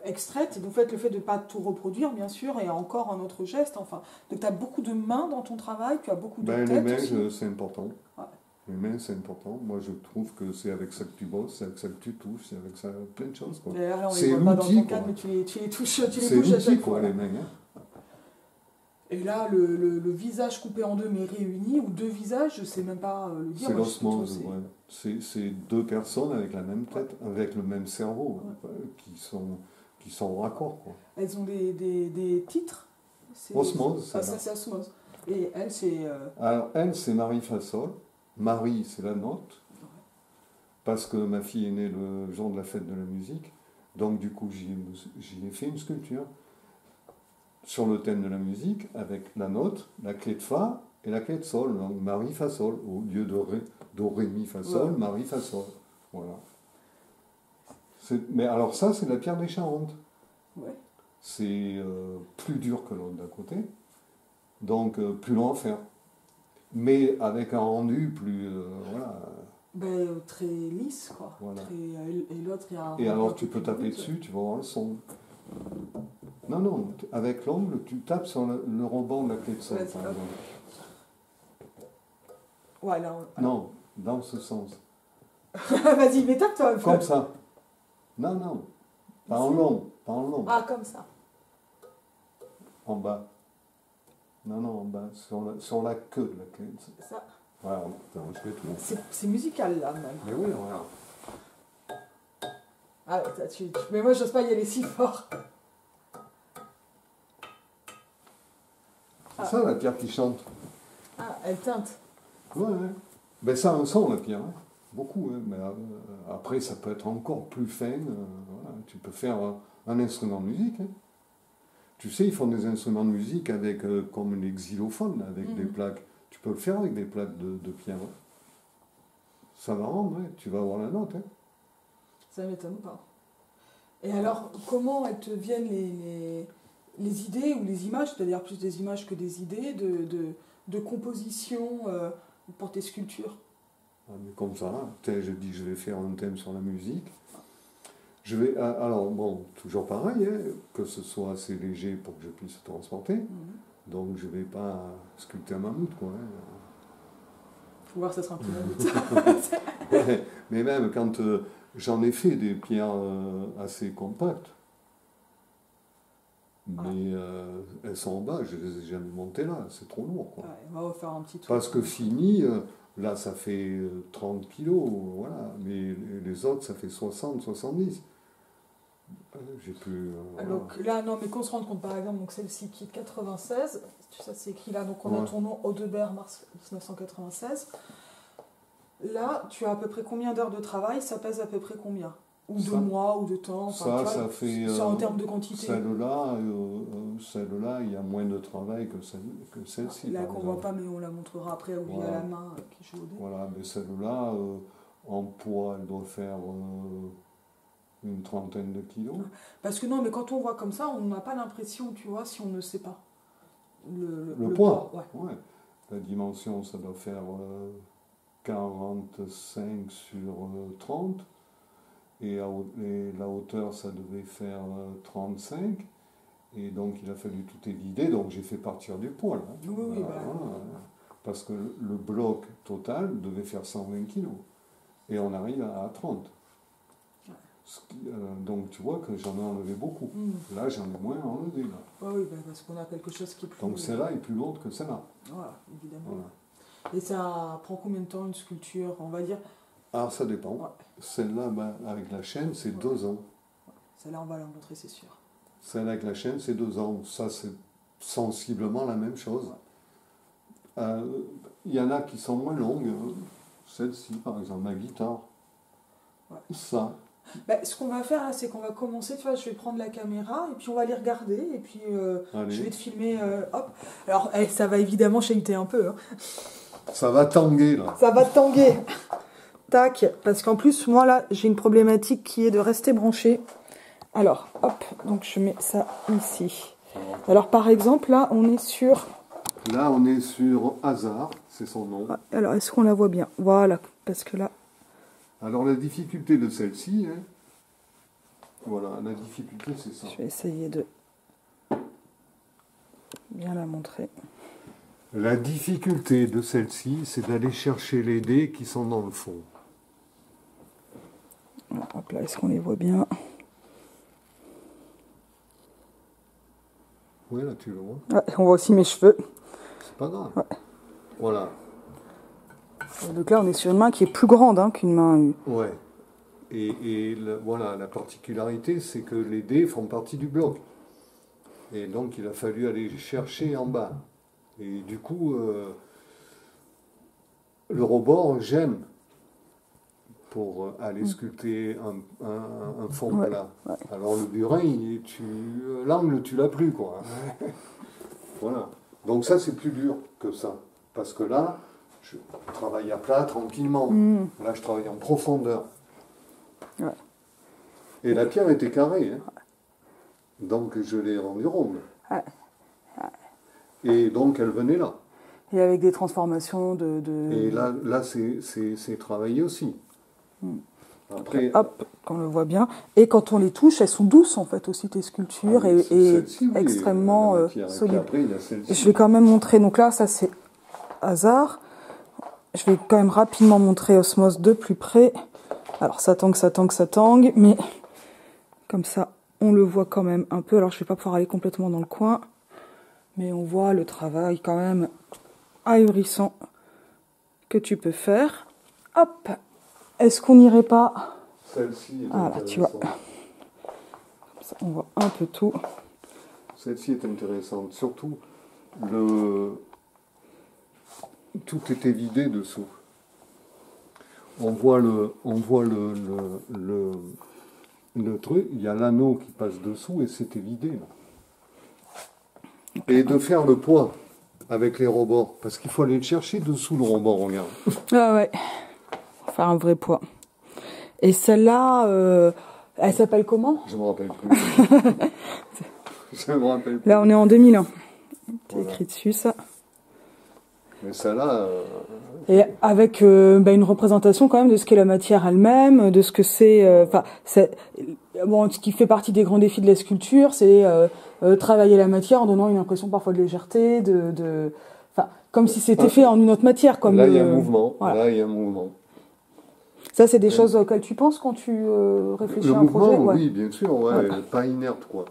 extraite. Et donc, le fait de ne pas tout reproduire, bien sûr, et encore un autre geste. Enfin, donc, tu as beaucoup de mains dans ton travail, tu as beaucoup de têtes. Les mains, aussi. C'est important. Ouais. Les mains, c'est important. Moi, je trouve que c'est avec ça que tu bosses, c'est avec ça que tu touches, c'est avec ça plein de choses. Là, on c'est les voit pas dans ton l'outil, cadre, mais tu les touches, c'est l'outil, quoi, les mains. Hein. Et là, le visage coupé en deux, mais réuni, ou deux visages, je ne sais même pas le dire. C'est l'osmose, ouais. C'est deux personnes avec la même tête, avec le même cerveau, qui sont raccord. Quoi. Elles ont des titres. Osmose, ça c'est Osmose. Et elle, c'est... Alors, elle, c'est Marie Fassol. Marie, c'est la note. Parce que ma fille est née le jour de la fête de la musique. Donc, du coup, j'y ai fait une sculpture sur le thème de la musique, avec la note, la clé de Fa et la clé de Sol. Donc, Marie Fassol, au lieu de Ré, Mi, Fa, Sol, ouais. Marie Fassol. Voilà. Mais alors, ça, c'est la pierre des Charentes. Ouais. C'est plus dur que l'autre d'à côté. Donc, plus long à faire. Mais avec un rendu plus. Voilà. Très lisse, quoi. Voilà. Et l'autre, il y a un. Et alors, tu peux taper dessus, tu vas voir le son. Non, avec l'ongle, tu tapes sur le rebond de la clé de sol, par exemple. Ouais, là. Non, dans ce sens. Vas-y, mais tape-toi un peu. Comme ça. Non. Pas en long. Ah, comme ça. En bas. Non, en bas, sur la queue de la clé. Ça. Voilà, je fais tout. C'est musical, là, même. Mais oui, voilà. Ah, mais moi, j'ose pas y aller si fort. C'est ça, la pierre qui chante. Ah, elle teinte. Ouais. Ben, ça a un son, la pierre. Hein. Beaucoup. Hein. Mais, après, ça peut être encore plus fin. Voilà. Tu peux faire un instrument de musique. Hein. Tu sais, ils font des instruments de musique avec, comme les xylophones, avec des plaques. Tu peux le faire avec des plaques de pierre. Hein. Ça va rendre, ouais. Tu vas avoir la note. Hein. Ça ne m'étonne pas. Et alors, comment elles te viennent les idées ou les images, c'est-à-dire plus des images que des idées de composition pour tes sculptures? Mais comme ça, je dis que je vais faire un thème sur la musique. Alors, bon, toujours pareil, hein, que ce soit assez léger pour que je puisse transporter. Donc, je ne vais pas sculpter un mammouth, quoi. Hein. Faut voir, ça sera un petit mammouth. Ouais, mais même quand j'en ai fait des pierres assez compactes, mais elles sont en bas, je ne les ai jamais montées là, c'est trop lourd, quoi. Ouais, on va faire un petit truc. Parce que fini, là, ça fait 30 kilos, voilà, mais les autres, ça fait 60, 70. J'ai plus. Donc là, non, mais qu'on se rende compte, par exemple, donc celle-ci qui est de 96, ça c'est écrit là, donc on a ton nom, Audebert, mars 1996. Là, tu as à peu près combien d'heures de travail? Ça pèse à peu près combien? Ou de mois, ou de temps? Enfin, ça fait. En termes de quantité. Celle-là, il y a moins de travail que celle-ci. Là, qu'on ne voit pas, mais on la montrera après, ou via la main qui joue au dé. Voilà, mais celle-là, en poids, elle doit faire une trentaine de kilos. Parce que non, mais quand on voit comme ça, on n'a pas l'impression, tu vois, si on ne sait pas. Le poids. Ouais. La dimension, ça doit faire 45 sur 30. Et la hauteur, ça devait faire 35. Et donc, il a fallu tout évider. Donc, j'ai fait partir du poids. Là. Oui, Parce que le bloc total devait faire 120 kg. Et on arrive à 30. Donc, tu vois que j'en ai enlevé beaucoup. Là, j'en ai moins enlevé. Là. Oui, parce qu'on a quelque chose qui est plus... Donc, celle-là est plus lourde que celle-là. Voilà, évidemment. Voilà. Et ça prend combien de temps une sculpture, on va dire? Alors, ça dépend. Ouais. Celle-là, avec la chaîne, c'est 2 ans. Celle-là, on va la montrer, c'est sûr. Celle avec la chaîne, c'est 2 ans. Ça, c'est sensiblement la même chose. Il y en a qui sont moins longues. Celle-ci, par exemple, ma guitare. Ouais. Ça. Ce qu'on va faire, là, c'est qu'on va commencer, tu vois, je vais prendre la caméra, et puis on va les regarder, et puis je vais te filmer, hop. Alors, ça va évidemment chahuter un peu. Hein. Ça va tanguer, là. Ça va tanguer. Tac, parce qu'en plus, moi, là, j'ai une problématique qui est de rester branché. Alors, hop, donc je mets ça ici. Alors, par exemple, là, on est sur... Là, on est sur Hasard, c'est son nom. Alors, est-ce qu'on la voit bien? Voilà, parce que là... Alors, la difficulté de celle-ci, hein, voilà, la difficulté, c'est ça. Je vais essayer de bien la montrer. La difficulté de celle-ci, c'est d'aller chercher les dés qui sont dans le fond. Alors, hop là, est-ce qu'on les voit bien? Oui, là, tu le vois. On voit aussi mes cheveux. C'est pas grave. Ouais. Voilà. Donc là, on est sur une main qui est plus grande qu'une main. Ouais. Et voilà, la particularité, c'est que les dés font partie du bloc. Et donc, il a fallu aller chercher en bas. Et du coup, le rebord, j'aime pour aller sculpter un fond plat. Ouais. Alors, le burin, l'angle, tu l'as plus, quoi. Voilà. Donc ça, c'est plus dur que ça. Parce que là, je travaille à plat tranquillement. Là, je travaille en profondeur. Ouais. Et la pierre était carrée. Hein. Donc, je l'ai rendue ronde. Ouais. Et donc, elle venait là. Et avec des transformations de... Et là c'est travaillé aussi. Après, hop, qu'on le voit bien. Et quand on les touche, elles sont douces, en fait, aussi, tes sculptures, et extrêmement solides. Et après, il y a celle-ci. Je vais quand même montrer, donc là, ça c'est Hasard. Je vais quand même rapidement montrer Osmose de plus près. Alors ça tangue, mais comme ça, on le voit quand même un peu. Alors je vais pas pouvoir aller complètement dans le coin, mais on voit le travail quand même ahurissant que tu peux faire. Hop, est-ce qu'on n'irait pas? Celle-ci. Voilà, tu vois. Comme ça, on voit un peu tout. Celle-ci est intéressante, surtout tout était vidé dessous. On voit le truc, il y a l'anneau qui passe dessous et c'était vidé. Là. Et de faire le poids avec les rebords, parce qu'il faut aller le chercher dessous le rebord, regarde. Ah ouais, faire un vrai poids. Et celle-là, elle s'appelle comment? Je me rappelle plus. Je me rappelle plus. Là, on est en 2001. C'est Voilà. écrit dessus, ça. Mais celle-là... Et avec une représentation quand même de ce qu'est la matière elle-même, de ce que c'est... bon, ce qui fait partie des grands défis de la sculpture, c'est travailler la matière en donnant une impression parfois de légèreté, comme si c'était fait en une autre matière. Comme là, il y a un mouvement. Voilà. Là, il y a un mouvement. Ça, c'est des choses auxquelles tu penses quand tu réfléchis à un mouvement, projet? Ouais. Oui, bien sûr, ouais. Pas inerte, quoi.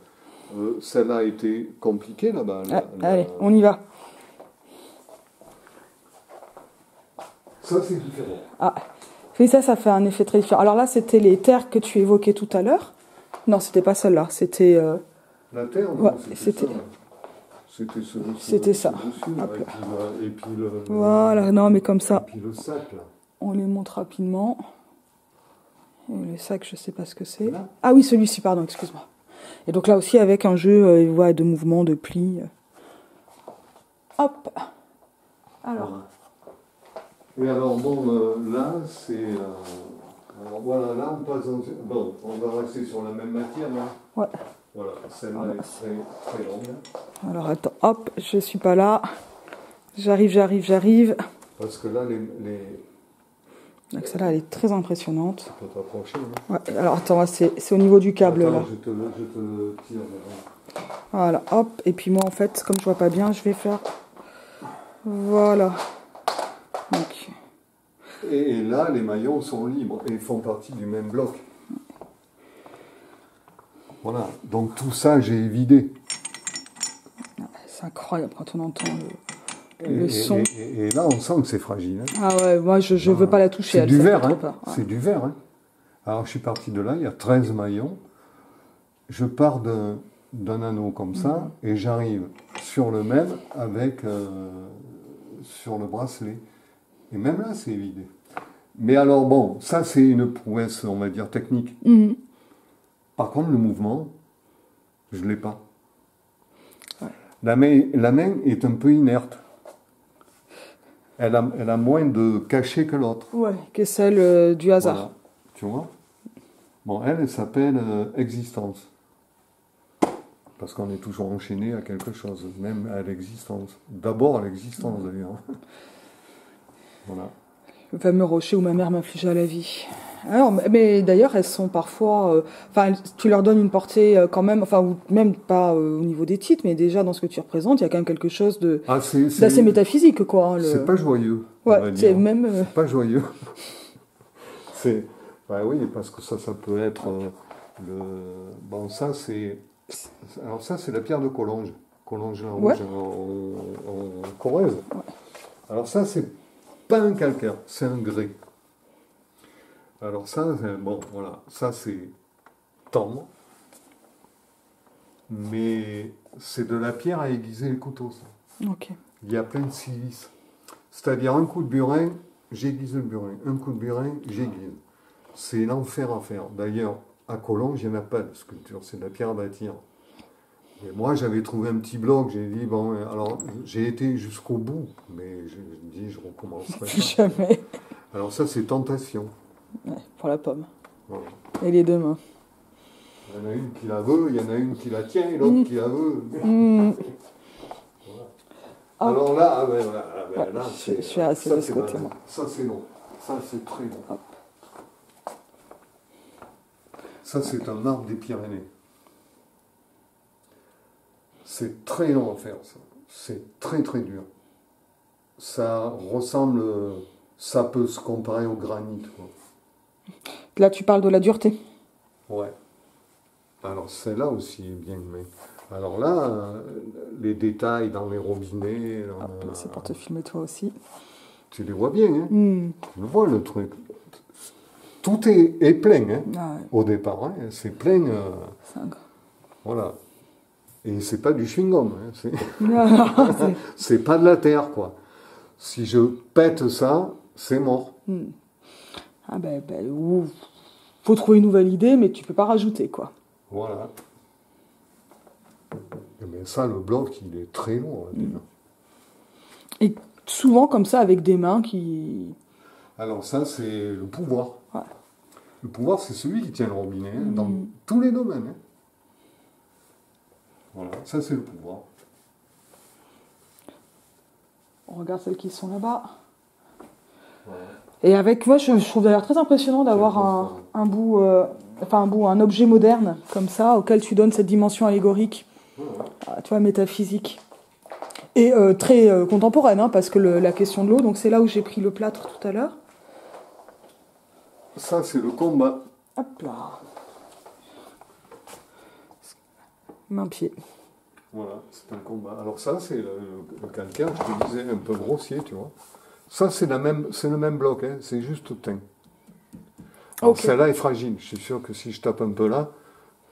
Celle-là a été compliquée, là-bas. Allez, on y va. Ça, c'est différent. Ah, oui, ça fait un effet très différent. Alors là, c'était les terres que tu évoquais tout à l'heure. Non, c'était pas celle-là, c'était... La terre, non, ouais, c'était ça. C'était ça. Et puis voilà, non, mais comme ça. Et puis le sac, là. On les montre rapidement. Et le sac, je sais pas ce que c'est. Ah oui, celui-ci, pardon, excuse-moi. Et donc là aussi, avec un jeu de mouvements, de plis. Hop. Alors... Et alors, bon, là, c'est... alors voilà, là, on passe dans... Bon, on va rester sur la même matière, là. Ouais. Voilà, celle-là est très, très longue. Alors, attends, hop, je suis pas là. J'arrive. Parce que là, Donc celle-là, elle est très impressionnante. Tu peux t'approcher. Hein. Ouais, alors attends, c'est au niveau du câble Attends, là. je te tire. Voilà, hop. Et puis moi, en fait, comme je vois pas bien, je vais faire... Voilà. Donc... Et là, les maillons sont libres et font partie du même bloc. Voilà. Donc tout ça, j'ai évidé. C'est incroyable quand on entend le son. Et là, on sent que c'est fragile. Hein. Ah ouais, moi, je veux pas la toucher. C'est du verre. Hein. Ouais. C'est du verre. Hein. Alors, je suis parti de là, il y a 13 maillons. Je pars d'un anneau comme ça et j'arrive sur le même avec sur le bracelet. Et même là, c'est évidé. Mais alors, bon, ça, c'est une prouesse, on va dire, technique. Par contre, le mouvement, je ne l'ai pas. Ouais. La main est un peu inerte. Elle a moins de cachet que l'autre. Ouais, que celle du hasard. Voilà. Tu vois? Bon, elle s'appelle existence. Parce qu'on est toujours enchaîné à quelque chose, même à l'existence. D'abord à l'existence, d'ailleurs. Voilà. Le fameux rocher où ma mère m'infligea la vie. Alors, mais d'ailleurs, elles sont parfois... Enfin, tu leur donnes une portée quand même, enfin, ou même pas au niveau des titres, mais déjà dans ce que tu représentes, il y a quand même quelque chose d'assez métaphysique, quoi. Hein, c'est pas joyeux. Ouais, c'est même... C'est pas joyeux. Ouais, oui, parce que ça peut être Bon, ça, c'est... Alors ça, c'est la pierre de Collonges. Collonges-la-Rouge en Corrèze. Ouais. Alors ça, c'est pas un calcaire, c'est un grès. Alors ça, bon, voilà, ça c'est tendre, mais c'est de la pierre à aiguiser les couteaux, ça. Ok. Il y a plein de silice. C'est-à-dire un coup de burin, j'aiguise le burin. Un coup de burin, j'aiguise. C'est l'enfer à faire. D'ailleurs, à Collonges, il n'y en a pas de sculpture, c'est de la pierre à bâtir. Et moi, j'avais trouvé un petit bloc, j'ai dit, bon, alors j'ai été jusqu'au bout, mais je dis, je recommencerai. Jamais. Alors ça, c'est tentation. Ouais, pour la pomme. Voilà. Et les deux mains. Il y en a une qui la veut, il y en a une qui la tient et l'autre qui la veut. Voilà. Oh. Alors là, là je suis assez de ce côté. Ça, c'est long. Ça, c'est très long. Hop. Ça, c'est un arbre des Pyrénées. C'est très long à faire, ça. C'est très, très dur. Ça ressemble... Ça peut se comparer au granit, quoi. Là, tu parles de la dureté. Ouais. Alors, celle-là aussi est bien. Mais... Alors là, les détails dans les robinets... C'est pour te filmer toi aussi. Tu les vois bien, hein. Tu le vois, le truc. Tout est plein, hein. Ah ouais. Au départ, hein. C'est plein... Voilà. Et c'est pas du chewing-gum, hein. C'est pas de la terre, quoi. Si je pète ça, c'est mort. Ah faut trouver une nouvelle idée, mais tu peux pas rajouter, quoi. Voilà. Mais ça, le bloc, il est très lourd, déjà. Et souvent comme ça, avec des mains qui... Alors ça, c'est le pouvoir. Ouais. Le pouvoir, c'est celui qui tient le robinet, hein, dans tous les domaines. Hein. Voilà, ça c'est le pouvoir. On regarde celles qui sont là-bas. Voilà. Et avec moi, je trouve d'ailleurs très impressionnant d'avoir un objet moderne comme ça, auquel tu donnes cette dimension allégorique, tu vois, métaphysique. Et très contemporaine, hein, parce que la question de l'eau, donc c'est là où j'ai pris le plâtre tout à l'heure. Ça, c'est le combat. Hop là. Main-pied. Voilà, c'est un combat. Alors ça, c'est le calcaire, je te disais, un peu grossier, tu vois. Ça, c'est le même bloc, hein, c'est juste teint. Alors okay. Celle-là est fragile. Je suis sûr que si je tape un peu là,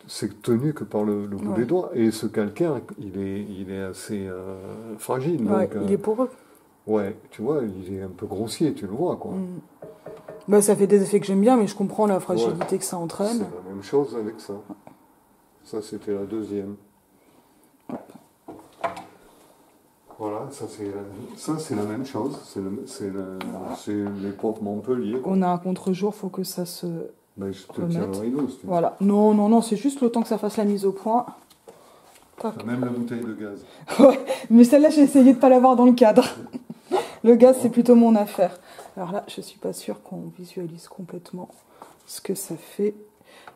c'est tenu que par le bout des doigts. Et ce calcaire, il est assez fragile. Ouais, donc, il est poreux. Ouais, tu vois, il est un peu grossier, tu le vois, quoi. Bah, ça fait des effets que j'aime bien, mais je comprends la fragilité que ça entraîne. C'est la même chose avec ça. Ça, c'était la deuxième. Voilà, ça c'est la même chose. C'est l'époque Montpellier. On a un contre-jour, faut que ça se. Ben, je te tiens le rideau, si tu veux. Voilà. Non, c'est juste le temps que ça fasse la mise au point. Toc. Même la bouteille de gaz. Ouais, mais celle-là, j'ai essayé de ne pas l'avoir dans le cadre. Le gaz, c'est plutôt mon affaire. Alors là, je suis pas sûre qu'on visualise complètement ce que ça fait.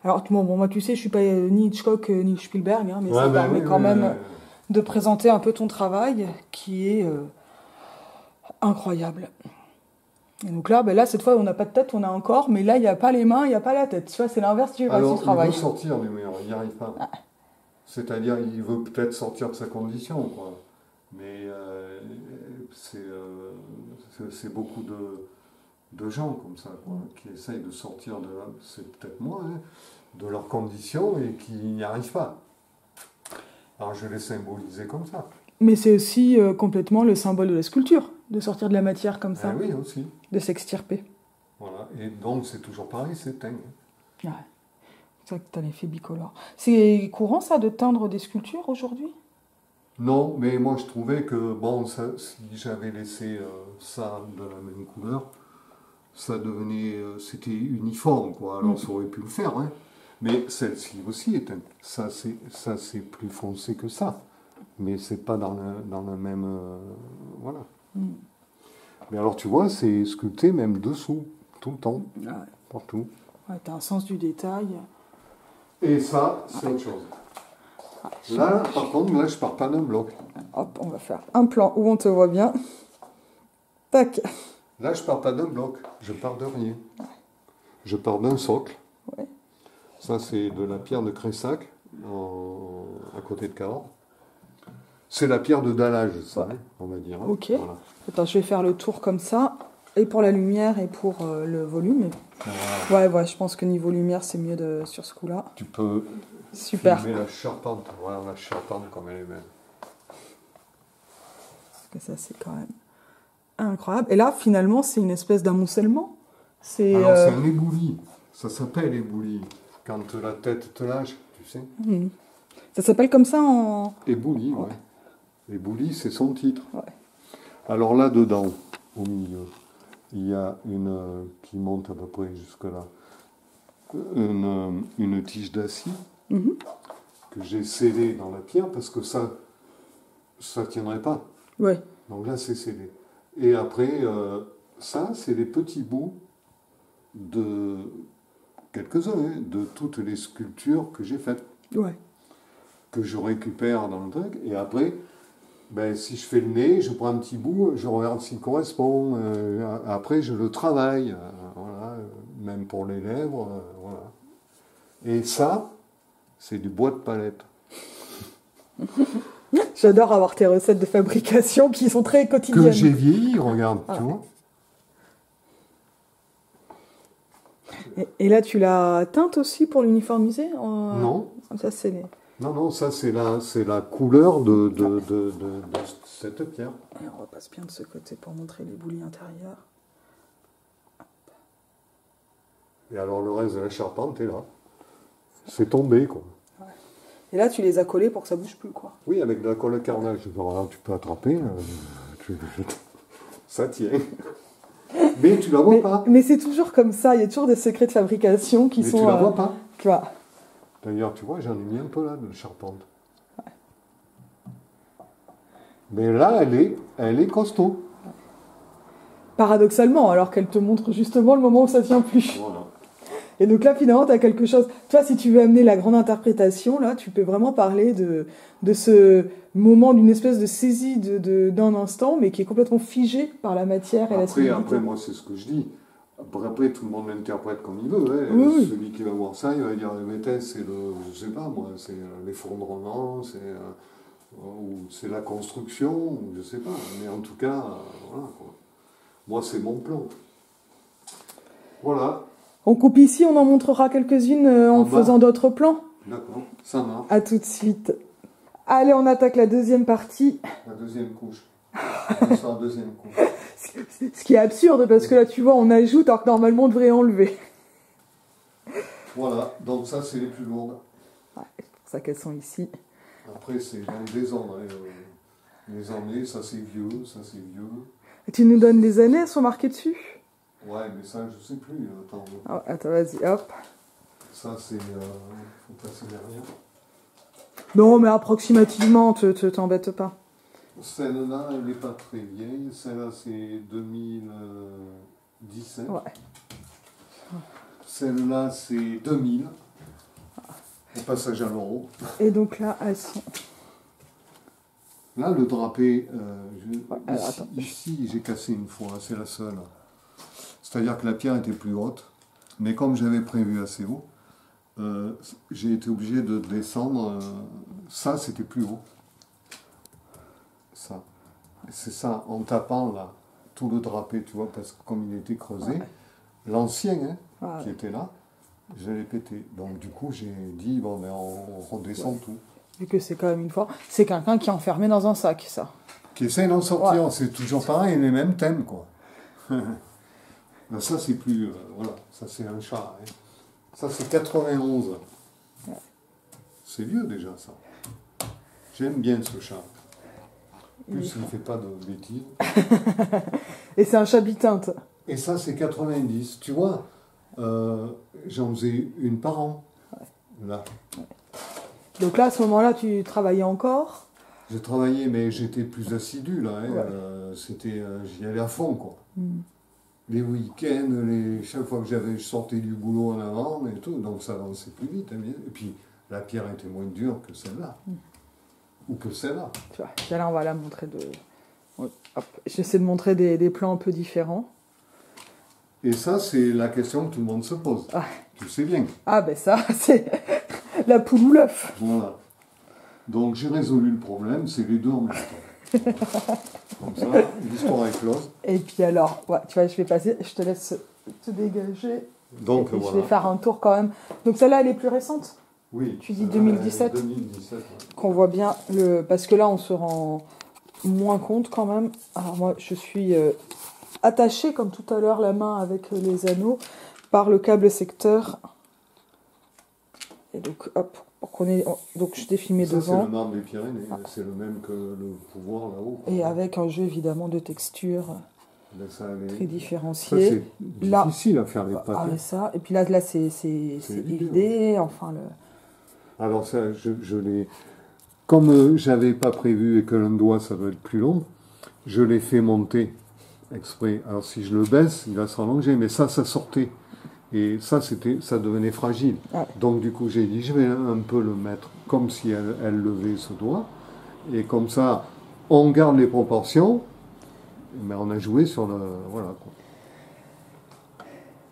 Alors, bon, moi, tu sais, je suis pas ni Hitchcock ni Spielberg, hein, mais ça permet quand même de présenter un peu ton travail, qui est incroyable. Et donc là, là, cette fois, on n'a pas de tête, on a un corps, mais là, il n'y a pas les mains, il n'y a pas la tête. Tu vois, c'est l'inverse du reste du travail. Il veut sortir du mur, il n'y arrive pas. Ah. C'est-à-dire, il veut peut-être sortir de sa condition, quoi. Mais c'est beaucoup de gens comme ça, quoi, qui essayent de sortir de, c'est peut-être moi, hein, de leur condition et qui n'y arrivent pas. Alors je les symboliser comme ça. Mais c'est aussi complètement le symbole de la sculpture, de sortir de la matière comme ça. Oui, aussi. De s'extirper. Voilà, et donc c'est toujours pareil, c'est teint. Ouais. C'est ça que tu as l'effet bicolore. C'est courant ça de teindre des sculptures aujourd'hui? Non, mais moi je trouvais que bon, ça, si j'avais laissé ça de la même couleur, ça devenait, c'était uniforme, quoi. Alors ça aurait pu le faire, hein. Mais celle-ci aussi est ça c'est plus foncé que ça, mais c'est pas dans le même, voilà. Mais alors tu vois, c'est sculpté même dessous, tout le temps, partout. Ouais, t'as un sens du détail. Et ça, c'est autre chose. Là, par contre, là, je pars pas d'un bloc. Hop, on va faire un plan où on te voit bien. Tac. Là, je pars pas d'un bloc, je pars de rien. Je pars d'un socle. Ouais. Ça, c'est de la pierre de Cressac, à côté de Cahors. C'est la pierre de dallage, ça, ouais. On va dire. Ok. Voilà. Attends, je vais faire le tour comme ça, et pour la lumière et pour le volume. Voilà. Ouais, je pense que niveau lumière, c'est mieux sur ce coup-là. Tu peux filmer la charpente. Voilà, la charpente comme elle est belle. Parce que ça, c'est quand même incroyable. Et là, finalement, c'est une espèce d'amoncellement. C'est un éboulis. Ça s'appelle éboulis. Quand la tête te lâche, tu sais. Ça s'appelle comme ça en... Éboulis, ouais. Éboulis, c'est son titre. Ouais. Alors là-dedans, au milieu, il y a une qui monte à peu près jusque-là. Une tige d'acier que j'ai scellée dans la pierre parce que ça tiendrait pas. Ouais. Donc là, c'est scellé. Et après, ça, c'est les petits bouts de quelques-uns, hein, de toutes les sculptures que j'ai faites. Ouais. Que je récupère dans le truc. Et après, ben, si je fais le nez, je prends un petit bout, je regarde s'il correspond. Après, je le travaille. Voilà, même pour les lèvres. Voilà. Et ça, c'est du bois de palette. J'adore avoir tes recettes de fabrication qui sont très quotidiennes. Que j'ai vieilli, regarde, tu vois. Et là, tu l'as teinte aussi pour l'uniformiser Non. Ça, c'est les... Non, ça c'est la couleur de cette pierre. Et on repasse bien de ce côté pour montrer les boulis intérieurs. Et alors le reste de la charpente est là. C'est tombé, quoi. Ouais. Et là, tu les as collés pour que ça bouge plus, quoi. Oui, avec de la colle à carnage. Alors là, tu peux attraper. Ça tient. Mais tu la vois pas. Mais c'est toujours comme ça. Il y a toujours des secrets de fabrication qui sont... Mais tu la vois pas. Tu vois. D'ailleurs, tu vois, j'en ai mis un peu là, de charpente. Ouais. Mais là, elle est costaud. Paradoxalement, alors qu'elle te montre justement le moment où ça tient plus. Voilà. Et donc là, finalement, tu as quelque chose... Toi, si tu veux amener la grande interprétation, là, tu peux vraiment parler de ce moment d'une espèce de saisie d'un instant, mais qui est complètement figé par la matière et la solidité. Après, moi, c'est ce que je dis. Après, tout le monde l'interprète comme il veut. Hein. Oui. Celui qui va voir ça, il va dire, mais c'est je sais pas moi, c'est l'effondrement, ou c'est la construction, ou je sais pas. Mais en tout cas, voilà, quoi. Moi, c'est mon plan. Voilà. On coupe ici, on en montrera quelques-unes en faisant d'autres plans. D'accord, ça marche. À tout de suite. Allez, on attaque la deuxième partie. La deuxième couche. La deuxième couche. Ce qui est absurde, parce que là, tu vois, on ajoute alors que normalement, on devrait enlever. Voilà, donc ça, c'est les plus lourdes. Ouais, c'est pour ça qu'elles sont ici. Après, c'est dans le désordre. Les années, ça c'est vieux, ça c'est vieux. Et tu nous donnes les années, elles sont marquées dessus? Ouais, mais ça, je sais plus. Attends. Oh, attends, vas-y, hop. Ça, c'est... faut passer derrière. Non, mais approximativement, t'embête pas. Celle-là, elle n'est pas très vieille. Celle-là, c'est 2017. Ouais. Celle-là, c'est 2000. Au passage à l'euro. Et donc là, elles sont... Là, le drapé, alors, ici j'ai cassé une fois, c'est la seule. C'est-à-dire que la pierre était plus haute, mais comme j'avais prévu assez haut, j'ai été obligé de descendre. Ça, c'était plus haut. Ça. C'est ça, en tapant là, tout le drapé, tu vois, parce que comme il était creusé, Ouais. l'ancien Ouais. qui était là, je l'ai pété. Donc du coup, j'ai dit, bon, ben, on redescend tout. Vu que c'est quand même une fois... C'est quelqu'un qui est enfermé dans un sac, ça. Qui essaie d'en sortir, Ouais. c'est toujours pareil, les mêmes thèmes, quoi. Ben, ça, c'est plus... voilà, ça, c'est un chat. Hein. Ça, c'est 91. Ouais. C'est vieux, déjà, ça. J'aime bien ce chat. En plus, il ne fait pas de bêtises. Et c'est un chat biteinte. Et ça, c'est 90. Tu vois, j'en faisais une par an. Là. Donc là, à ce moment-là, tu travaillais encore. J'ai travaillé, mais j'étais plus assidu, là. Hein. Ouais. J'y allais à fond, quoi. Mm. Les week-ends, chaque fois que je sortais du boulot en avant et tout, donc ça avançait plus vite. Hein, et puis, la pierre était moins dure que celle-là. Ou que celle-là. Tu vois, là, on va la montrer de... Hop. J'essaie de montrer des plans un peu différents. Et ça, c'est la question que tout le monde se pose. Ah. Tu sais bien. Ah ben ça, c'est la poule ou l'œuf. Voilà. Donc j'ai résolu le problème, c'est les deux en même temps. Comme ça, l'histoire est close. Et puis alors, ouais, tu vois, je vais passer, je te laisse te dégager. Donc Et voilà. je vais faire un tour quand même. Donc celle-là, elle est plus récente. Oui. Tu dis 2017 2017, ouais. Qu'on voit bien le... Parce que là, on se rend moins compte quand même. Alors moi, je suis attachée, comme tout à l'heure, la main avec les anneaux, par le câble secteur. Et donc, hop, pour qu'on ait... Donc, je t'ai filmé Ça, devant. c'est le marbre des Pyrénées, c'est le même que le pouvoir là-haut. Et avec un jeu, évidemment, de textures Ben, ça, très ça, différenciées. c'est Là- difficile à faire les Ah, pâtés. mais ça. Et puis là c'est évident. évidé. Enfin, le... Alors ça, je l'ai... Comme j'avais pas prévu et que l'un doigt, ça doit être plus long, je l'ai fait monter exprès. Alors si je le baisse, il va se rallonger, mais ça sortait. Et ça devenait fragile. Ouais. Donc du coup, j'ai dit, je vais un peu le mettre comme si elle levait ce doigt. Et comme ça, on garde les proportions, mais on a joué sur le... Voilà, quoi.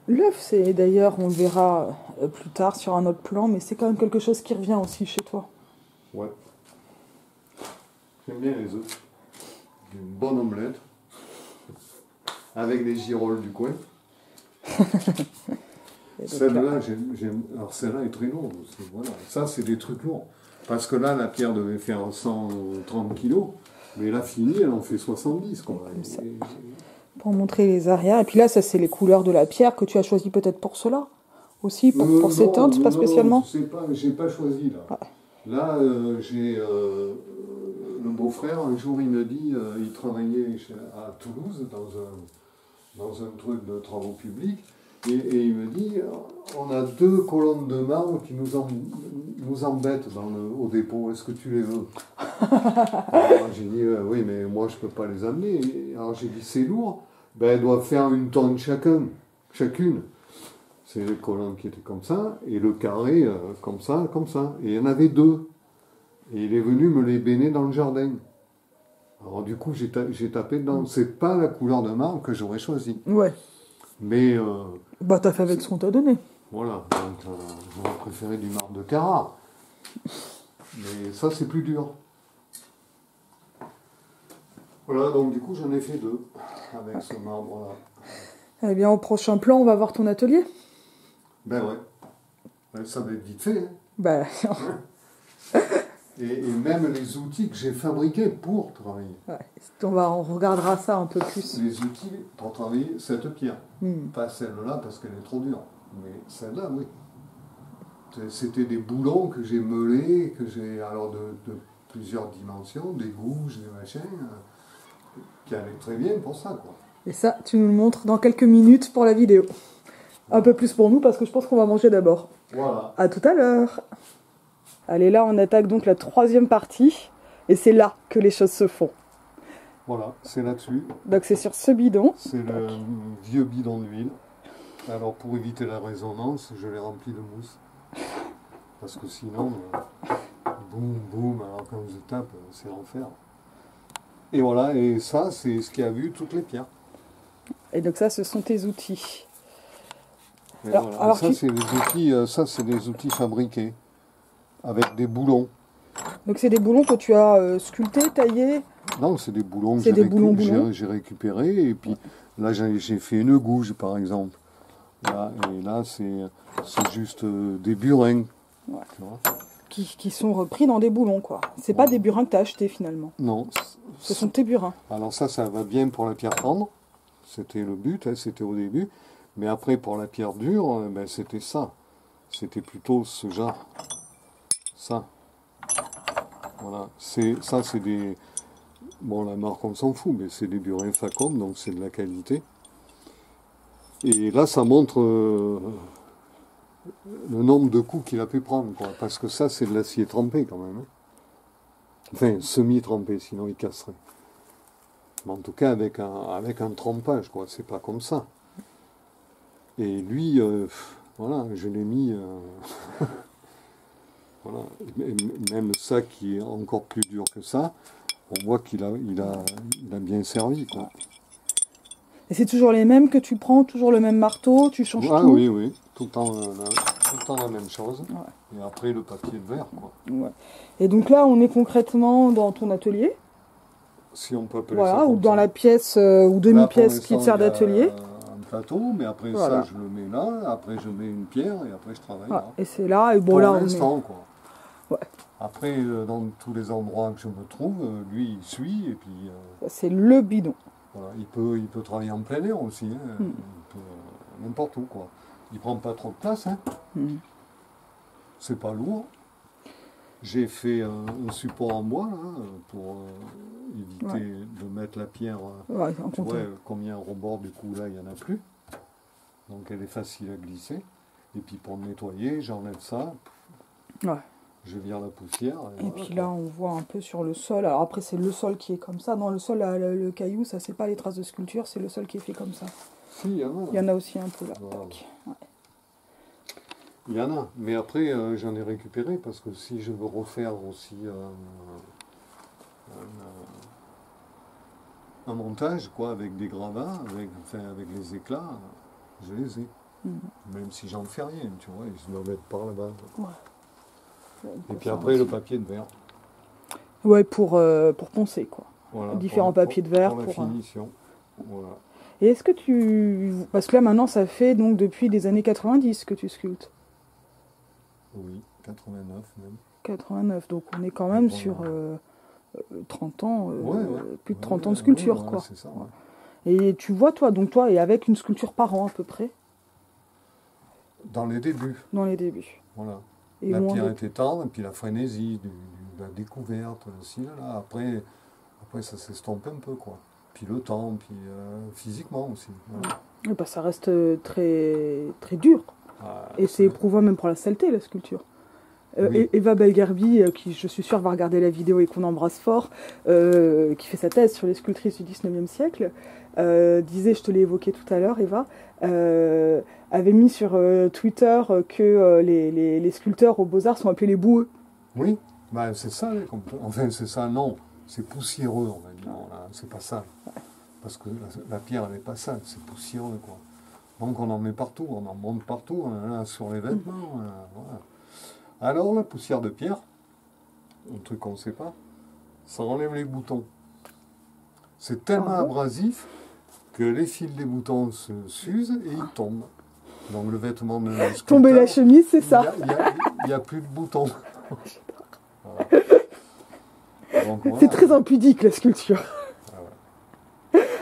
L'œuf, c'est d'ailleurs, on le verra plus tard sur un autre plan, mais c'est quand même quelque chose qui revient aussi chez toi. Ouais. J'aime bien les œufs. Une bonne omelette. Avec des girolles du coin. Et donc, Celle-là, j'aime. Alors celle-là est très lourde. Voilà. Ça, c'est des trucs lourds. Parce que là, la pierre devait faire 130 kilos. Mais la finie, elle en fait 70. Quoi. Comme ça. Pour montrer les arrières. Et puis là, ça, c'est les couleurs de la pierre que tu as choisi peut-être pour cela aussi, pour ces teintes, pas spécialement. Non, j'ai pas choisi là. Ah. Là, j'ai le beau-frère, un jour, il me dit, il travaillait à Toulouse dans un truc de travaux publics, et il me dit, on a 2 colonnes de marbre qui nous embêtent au dépôt, est-ce que tu les veux? Alors, j'ai dit, oui, mais moi, je peux pas les amener. Alors j'ai dit, c'est lourd, ben, elles doivent faire 1 tonne chacune. C'est les colonnes qui étaient comme ça, et le carré comme ça. Et il y en avait 2. Et il est venu me les béner dans le jardin. Alors du coup, j'ai tapé dedans. C'est pas la couleur de marbre que j'aurais choisi. Ouais. Mais Bah, t'as fait avec ce qu'on t'a donné. voilà, donc j'aurais préféré du marbre de Carrare. Mais ça, c'est plus dur. Voilà, donc du coup, j'en ai fait 2 avec ce marbre-là. Eh bien, au prochain plan, on va voir ton atelier. Ben ouais. Ouais, ça va être vite fait. Hein. Bah, Et même les outils que j'ai fabriqués pour travailler. ouais. On regardera ça un peu plus. Les outils pour travailler cette pierre. Hmm. Pas celle-là parce qu'elle est trop dure. Mais celle-là, oui. C'était des boulons que j'ai meulés, alors de plusieurs dimensions, des gouges, des machins, qui allaient très bien pour ça, quoi. Et ça, tu nous le montres dans quelques minutes pour la vidéo. Un peu plus pour nous parce que je pense qu'on va manger d'abord. Voilà. À tout à l'heure. Allez, là, on attaque donc la 3e partie. Et c'est là que les choses se font. Voilà, c'est là-dessus. Donc c'est sur ce bidon. C'est le vieux bidon d'huile. Alors pour éviter la résonance, je l'ai rempli de mousse. Parce que sinon, boum, boum, alors quand je tape, c'est l'enfer. Et voilà, et ça, c'est ce qui a vu toutes les pierres. Et donc ça, ce sont tes outils. Et voilà. Ça, c'est des outils fabriqués avec des boulons. Donc c'est des boulons que tu as sculptés, taillés? Non, c'est des boulons que j'ai récupérés. Et puis là, j'ai fait une gouge, par exemple. Là, et là, c'est juste des burins. Ouais. Tu vois, qui sont repris dans des boulons, quoi. C'est pas des burins que tu as achetés, finalement. Non. Ce sont tes burins. Alors ça va bien pour la pierre tendre. C'était le but, hein, c'était au début. Mais après, pour la pierre dure, ben, c'était ça. C'était plutôt ce genre. Ça. Voilà. Ça, c'est des... Bon, la marque, on s'en fout, mais c'est des burins Facom, donc c'est de la qualité. Et là, ça montre le nombre de coups qu'il a pu prendre, quoi. Parce que ça, c'est de l'acier trempé, quand même. Hein. Enfin, semi-trempé, sinon il casserait. Mais en tout cas, avec un trempage, quoi. C'est pas comme ça. Et lui, voilà, je l'ai mis... voilà. Et même ça, qui est encore plus dur que ça, on voit qu'il a bien servi, quoi. Et c'est toujours les mêmes que tu prends, toujours le même marteau, tu changes tout? Oui, tout le temps la même chose. Ouais. Et après, le papier de verre, quoi. Ouais. Et donc là, on est concrètement dans ton atelier? Si on peut appeler voilà, ça ou comme dans ça. la pièce ou demi-pièce qui te sert d'atelier. Un plateau, mais après ça, je le mets là, après je mets une pierre, et après je travaille là. Et c'est là, et bon pour là, l'instant, quoi. Ouais. Après, dans tous les endroits que je me trouve, lui, il suit, et puis... c'est le bidon. Voilà, il peut travailler en plein air aussi, hein. Il peut n'importe où, quoi. Il prend pas trop de place, hein. C'est pas lourd. J'ai fait un support en bois, là, pour éviter de mettre la pierre. Tu vois, comme il y a un rebord, du coup, là, il n'y en a plus. Donc, elle est facile à glisser. Et puis, pour nettoyer, j'enlève ça. Ouais. Je vire la poussière. Et voilà, puis là, on voit un peu sur le sol. Alors après, c'est le sol qui est comme ça. Dans le sol, le caillou, ça, c'est pas les traces de sculpture, c'est le sol qui est fait comme ça. Si, il y en a. Il y en a aussi un peu là. Voilà. Ouais. Il y en a, mais après j'en ai récupéré parce que si je veux refaire aussi un montage, quoi, avec des gravats, avec les éclats, je les ai. Même si j'en fais rien, tu vois, ils se doivent mettre par là-bas. Ouais. Et puis après le papier de verre. Ouais, pour poncer, quoi. Voilà, différents papiers de verre. Pour la finition. Voilà. Et est-ce que parce que là maintenant ça fait donc depuis les années 90 que tu sculptes? Oui, 89 même. 89, donc on est quand même sur 30 ans, plus de 30 ans de sculpture, quoi. C'est ça, Et tu vois, toi, et avec une sculpture par an à peu près? Dans les débuts. Dans les débuts. Voilà. Et la pierre était tendre, et puis la frénésie, la découverte, là. Après ça s'estompe un peu, quoi. Puis le temps, puis physiquement aussi. Voilà. Et bah, ça reste très, très dur. Et c'est éprouvant même pour la saleté, la sculpture. Eva Belgarbi, qui je suis sûre va regarder la vidéo et qu'on embrasse fort, qui fait sa thèse sur les sculptrices du 19e siècle, disait, je te l'ai évoqué tout à l'heure, Eva, avait mis sur Twitter que les sculpteurs aux Beaux-Arts sont appelés les boueux. Oui, bah, c'est ça, enfin c'est ça, non, c'est poussiéreux, on va dire, c'est pas ça. Parce que la pierre, elle n'est pas sale, c'est poussiéreux, quoi. Donc on en met partout, on en monte partout, sur les vêtements, voilà. Alors la poussière de pierre, un truc qu'on ne sait pas, ça enlève les boutons. C'est tellement abrasif que les fils des boutons se s'usent et ils tombent. Donc le vêtement de sculpteur, tomber la chemise, c'est ça. Il n'y a plus de boutons. Voilà. Voilà. C'est très impudique, la sculpture.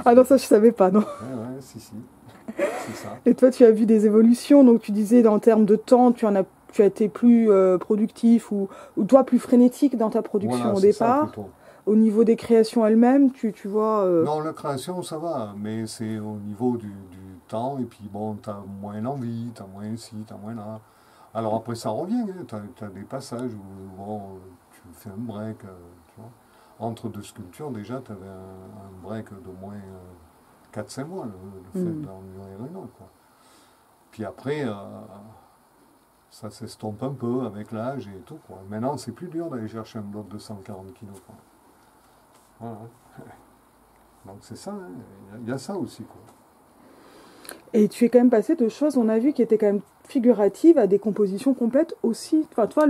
Ah non, ça je savais pas, non. Ouais, si. C'est ça. Et toi, tu as vu des évolutions, donc tu disais en termes de temps, tu as été plus productif ou toi plus frénétique dans ta production au départ. Ça, au niveau des créations elles-mêmes, tu vois... Non, la création, ça va, mais c'est au niveau du temps, et puis bon, t'as moins l'envie, t'as moins ci, t'as moins là. Alors après, ça revient, hein. Tu as des passages où bon, tu fais un break, tu vois. Entre deux sculptures, déjà, tu avais un break d'au moins 4-5 mois, le fait d'en mûrir une autre, quoi. Puis après, ça s'estompe un peu avec l'âge et tout, quoi. Maintenant, c'est plus dur d'aller chercher un bloc de 140 kilos, quoi. Voilà. Donc c'est ça, hein. Il y a ça aussi, quoi. Et tu es quand même passé de choses, on a vu, qui étaient quand même figuratives à des compositions complètes aussi. Enfin, toi,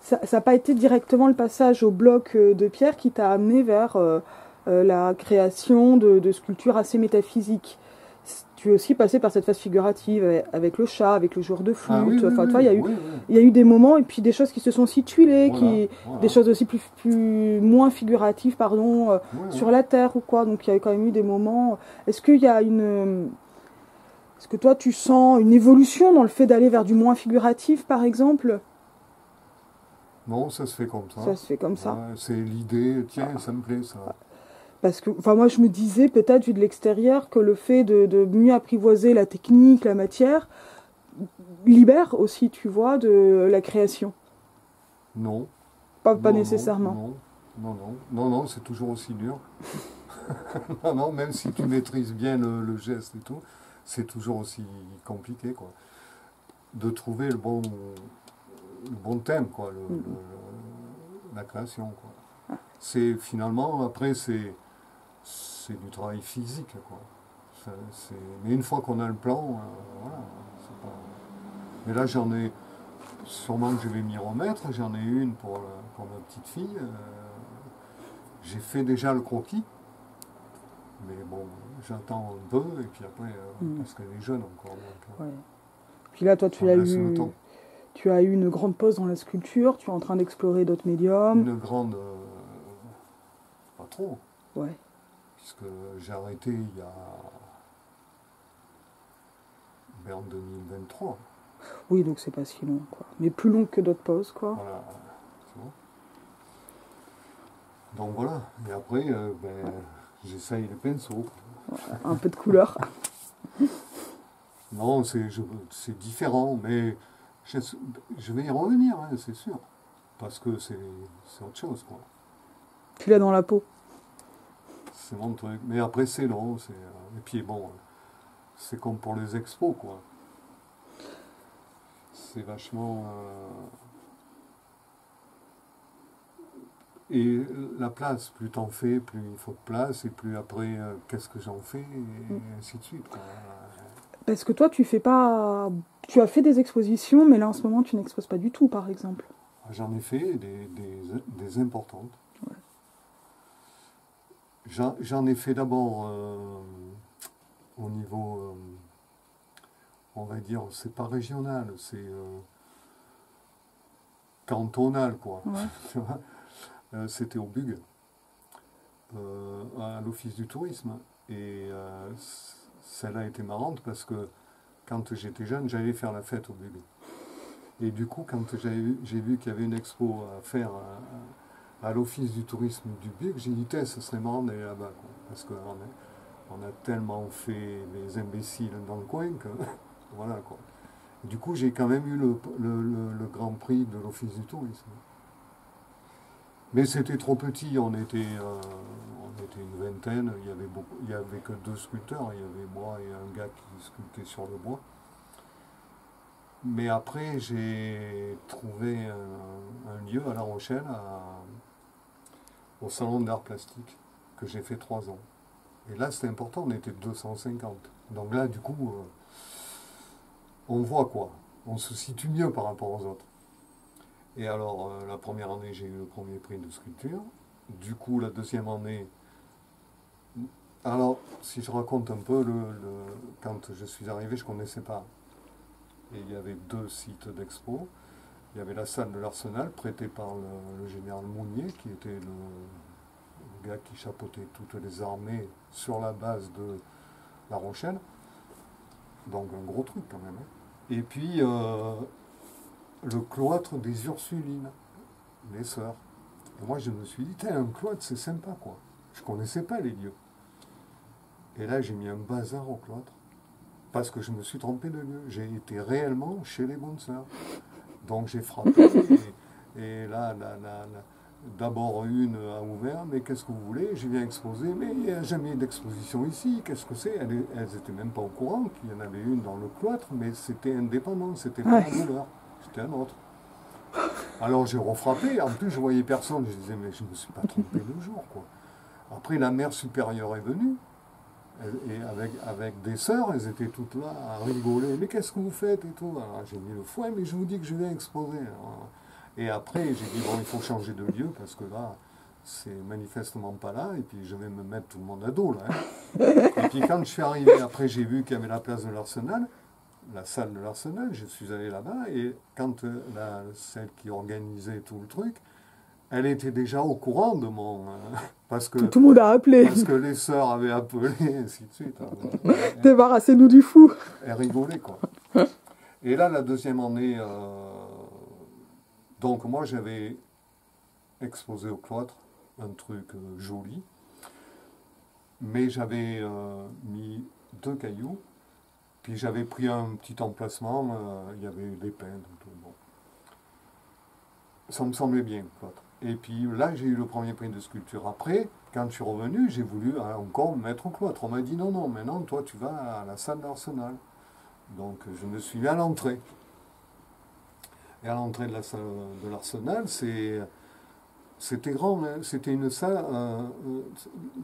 ça n'a pas été directement le passage au bloc de pierre qui t'a amené vers la création de sculptures assez métaphysiques. Tu es aussi passé par cette phase figurative avec le chat, avec le joueur de flûte. Ah oui, oui, Enfin, oui, toi, oui, oui. il y a eu des moments et puis des choses qui se sont situées, Voilà. des choses aussi moins figuratives, pardon, Oui, sur oui. la terre ou quoi. Donc il y a quand même eu des moments. Est-ce qu'il y a est-ce que toi tu sens une évolution dans le fait d'aller vers du moins figuratif, par exemple? Non, ça se fait comme ça. Ça se fait comme ça. Ouais, c'est l'idée, tiens, ça me plaît, ça. Parce que, enfin, moi je me disais peut-être vu de l'extérieur que le fait de mieux apprivoiser la technique, la matière, libère aussi, tu vois, de la création. Non. Pas Non, nécessairement. non, c'est toujours aussi dur. Non, même si tu maîtrises bien le geste et tout, c'est toujours aussi compliqué, quoi. De trouver le bon thème, quoi, la création, quoi. C'est finalement, après, c'est du travail physique, quoi. Mais une fois qu'on a le plan, voilà, c'est pas... Mais là, sûrement que je vais m'y remettre, j'en ai une pour ma petite fille. J'ai fait déjà le croquis, mais bon, j'attends un peu, et puis après, parce qu'elle est jeune encore. Donc, Ouais. Puis là, toi, on laisse le temps. tu as eu une grande pause dans la sculpture, tu es en train d'explorer d'autres médiums. Une grande... pas trop, Ouais. puisque j'ai arrêté il y a... en 2023. Oui, donc c'est pas si long, quoi. Mais plus long que d'autres pauses, quoi. Voilà, tu vois. Donc voilà, et après, j'essaye les pinceaux. Un peu de couleur. Non, c'est différent, mais je vais y revenir, hein, c'est sûr. Parce que c'est autre chose, quoi. Tu l'as dans la peau. C'est mon truc. Mais après, c'est long. Et puis bon, c'est comme pour les expos, quoi. C'est vachement... Et la place, plus t'en fais, plus il faut de place, et plus après, qu'est-ce que j'en fais, et ainsi de suite, quoi. Parce que toi, tu fais pas. Tu as fait des expositions, mais là en ce moment, tu n'exposes pas du tout, par exemple. J'en ai fait des importantes. Ouais. J'en ai fait d'abord au niveau, on va dire, c'est pas régional, c'est cantonal, quoi. Ouais. Tu vois. C'était au BUG, à l'Office du tourisme. Et celle-là a été marrante parce que quand j'étais jeune, j'allais faire la fête au BUG. Et du coup, quand j'ai vu qu'il y avait une expo à faire à l'Office du tourisme du BUG, j'ai dit, ce serait marrant d'aller là-bas, quoi. Parce qu'on a tellement fait les imbéciles dans le coin que voilà, quoi. Et du coup, j'ai quand même eu le grand prix de l'Office du tourisme. Mais c'était trop petit, on était une vingtaine, il y avait que 2 sculpteurs, il y avait moi et un gars qui sculptait sur le bois. Mais après, j'ai trouvé un lieu à La Rochelle, au Salon d'art plastique, que j'ai fait 3 ans. Et là, c'était important, on était 250. Donc là, du coup, on voit, quoi. On se situe mieux par rapport aux autres. Et alors, la première année, j'ai eu le premier prix de sculpture. Du coup, la deuxième année... Alors, si je raconte un peu, quand je suis arrivé, je ne connaissais pas. Et il y avait 2 sites d'expo. Il y avait la salle de l'Arsenal, prêtée par le général Mounier, qui était le gars qui chapeautait toutes les armées sur la base de La Rochelle. Donc un gros truc quand même. Et puis... le cloître des Ursulines, les sœurs. Et moi, je me suis dit, un cloître, c'est sympa, quoi. Je ne connaissais pas les lieux. Et là, j'ai mis un bazar au cloître, parce que je me suis trompé de lieu. J'ai été réellement chez les bonnes sœurs. Donc j'ai frappé, et là, d'abord une a ouvert, mais qu'est-ce que vous voulez? Je viens exposer, mais il n'y a jamais d'exposition ici, qu'est-ce que c'est? Elles n'étaient même pas au courant qu'il y en avait une dans le cloître, mais c'était indépendant, c'était pas un voleur, c'était un autre. Alors j'ai refrappé, en plus je voyais personne, je disais mais je ne me suis pas trompé le jour, quoi. Après la mère supérieure est venue, et avec des sœurs, elles étaient toutes là à rigoler, mais qu'est-ce que vous faites et tout. Alors j'ai mis le fouet, mais je vous dis que je viens exposer. Alors, et après j'ai dit bon il faut changer de lieu parce que là c'est manifestement pas là, et puis je vais me mettre tout le monde à dos là. Hein. Et puis quand je suis arrivé, après j'ai vu qu'il y avait la place de l'Arsenal, la salle de l'Arsenal, je suis allé là-bas, et quand celle qui organisait tout le truc, elle était déjà au courant de mon... parce que tout le monde a appelé. Parce que les sœurs avaient appelé, et ainsi de suite. Débarrassez-nous du fou. Elle rigolait, quoi. Et là, la deuxième année, donc moi j'avais exposé au cloître un truc joli, mais j'avais mis 2 cailloux. Puis j'avais pris un petit emplacement, il y avait des pins, tout. Bon. Ça me semblait bien, cloître. Et puis là, j'ai eu le premier prix de sculpture. Après, quand je suis revenu, j'ai voulu encore me mettre au cloître. On m'a dit non, non, maintenant, toi, tu vas à la salle d'Arsenal. Donc, je me suis mis à l'entrée. Et à l'entrée de la salle de l'Arsenal, c'était grand, hein. C'était une salle,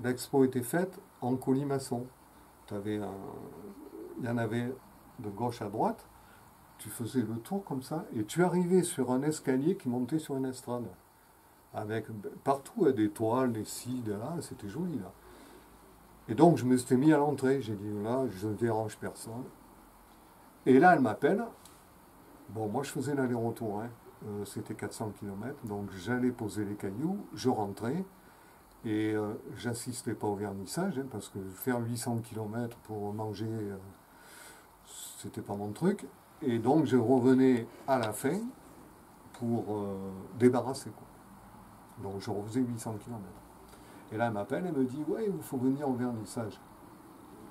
l'expo était faite en colimaçon. Il y en avait de gauche à droite, tu faisais le tour comme ça, et tu arrivais sur un escalier qui montait sur une estrade. Avec partout des toiles, des ci, des là, c'était joli là. Et donc je me suis mis à l'entrée, j'ai dit là, je ne dérange personne. Et là, elle m'appelle. Bon, moi je faisais l'aller-retour, hein. C'était 400 km, donc j'allais poser les cailloux, je rentrais. Et j'assistais pas au vernissage, hein, parce que faire 800 km pour manger, c'était pas mon truc. Et donc je revenais à la fin pour débarrasser, quoi. Donc je refaisais 800 km. Et là elle m'appelle, elle me dit ouais, il faut venir au vernissage.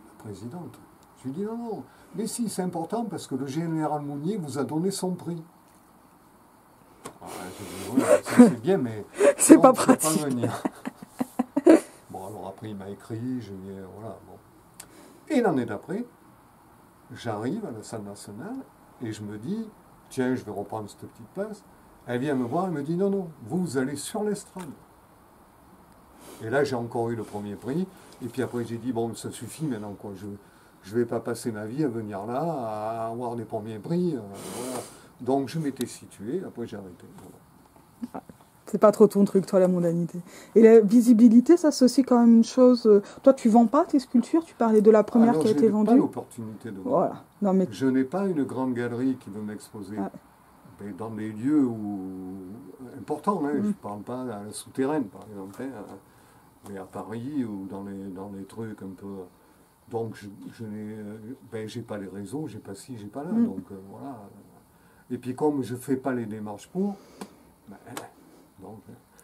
La présidente. Je lui dis non, non, mais si, c'est important parce que le général Mounier vous a donné son prix. Alors, je dis ouais, ça c'est bien, mais c'est non, pas je peux pratique. pas venir. Bon, alors après, il m'a écrit, je lui ai... Voilà, bon. Et l'année d'après, j'arrive à la salle nationale et je me dis, tiens, je vais reprendre cette petite place. Elle vient me voir, elle me dit, non, non, vous allez sur l'estrade. Et là, j'ai encore eu le premier prix. Et puis après, j'ai dit, bon, ça suffit maintenant, quoi. Je ne vais pas passer ma vie à venir là, à avoir des premiers prix. Voilà. Donc, je m'étais situé, après j'ai arrêté. Voilà. C'est pas trop ton truc, toi, la mondanité. Et la visibilité, ça, c'est aussi quand même une chose... Toi, tu vends pas tes sculptures? Tu parlais de la première qui a été vendue. Je n'ai pas l'opportunité de vendre. Voilà. Non, mais... Je n'ai pas une grande galerie qui veut m'exposer. Ah. Mais dans des lieux importants, hein. Je ne parle pas à la souterraine, par exemple, hein, mais à Paris ou dans les trucs un peu... Donc, je n'ai pas les réseaux, j'ai pas ci, j'ai pas là. Donc, voilà. Et puis, comme je ne fais pas les démarches pour... donc,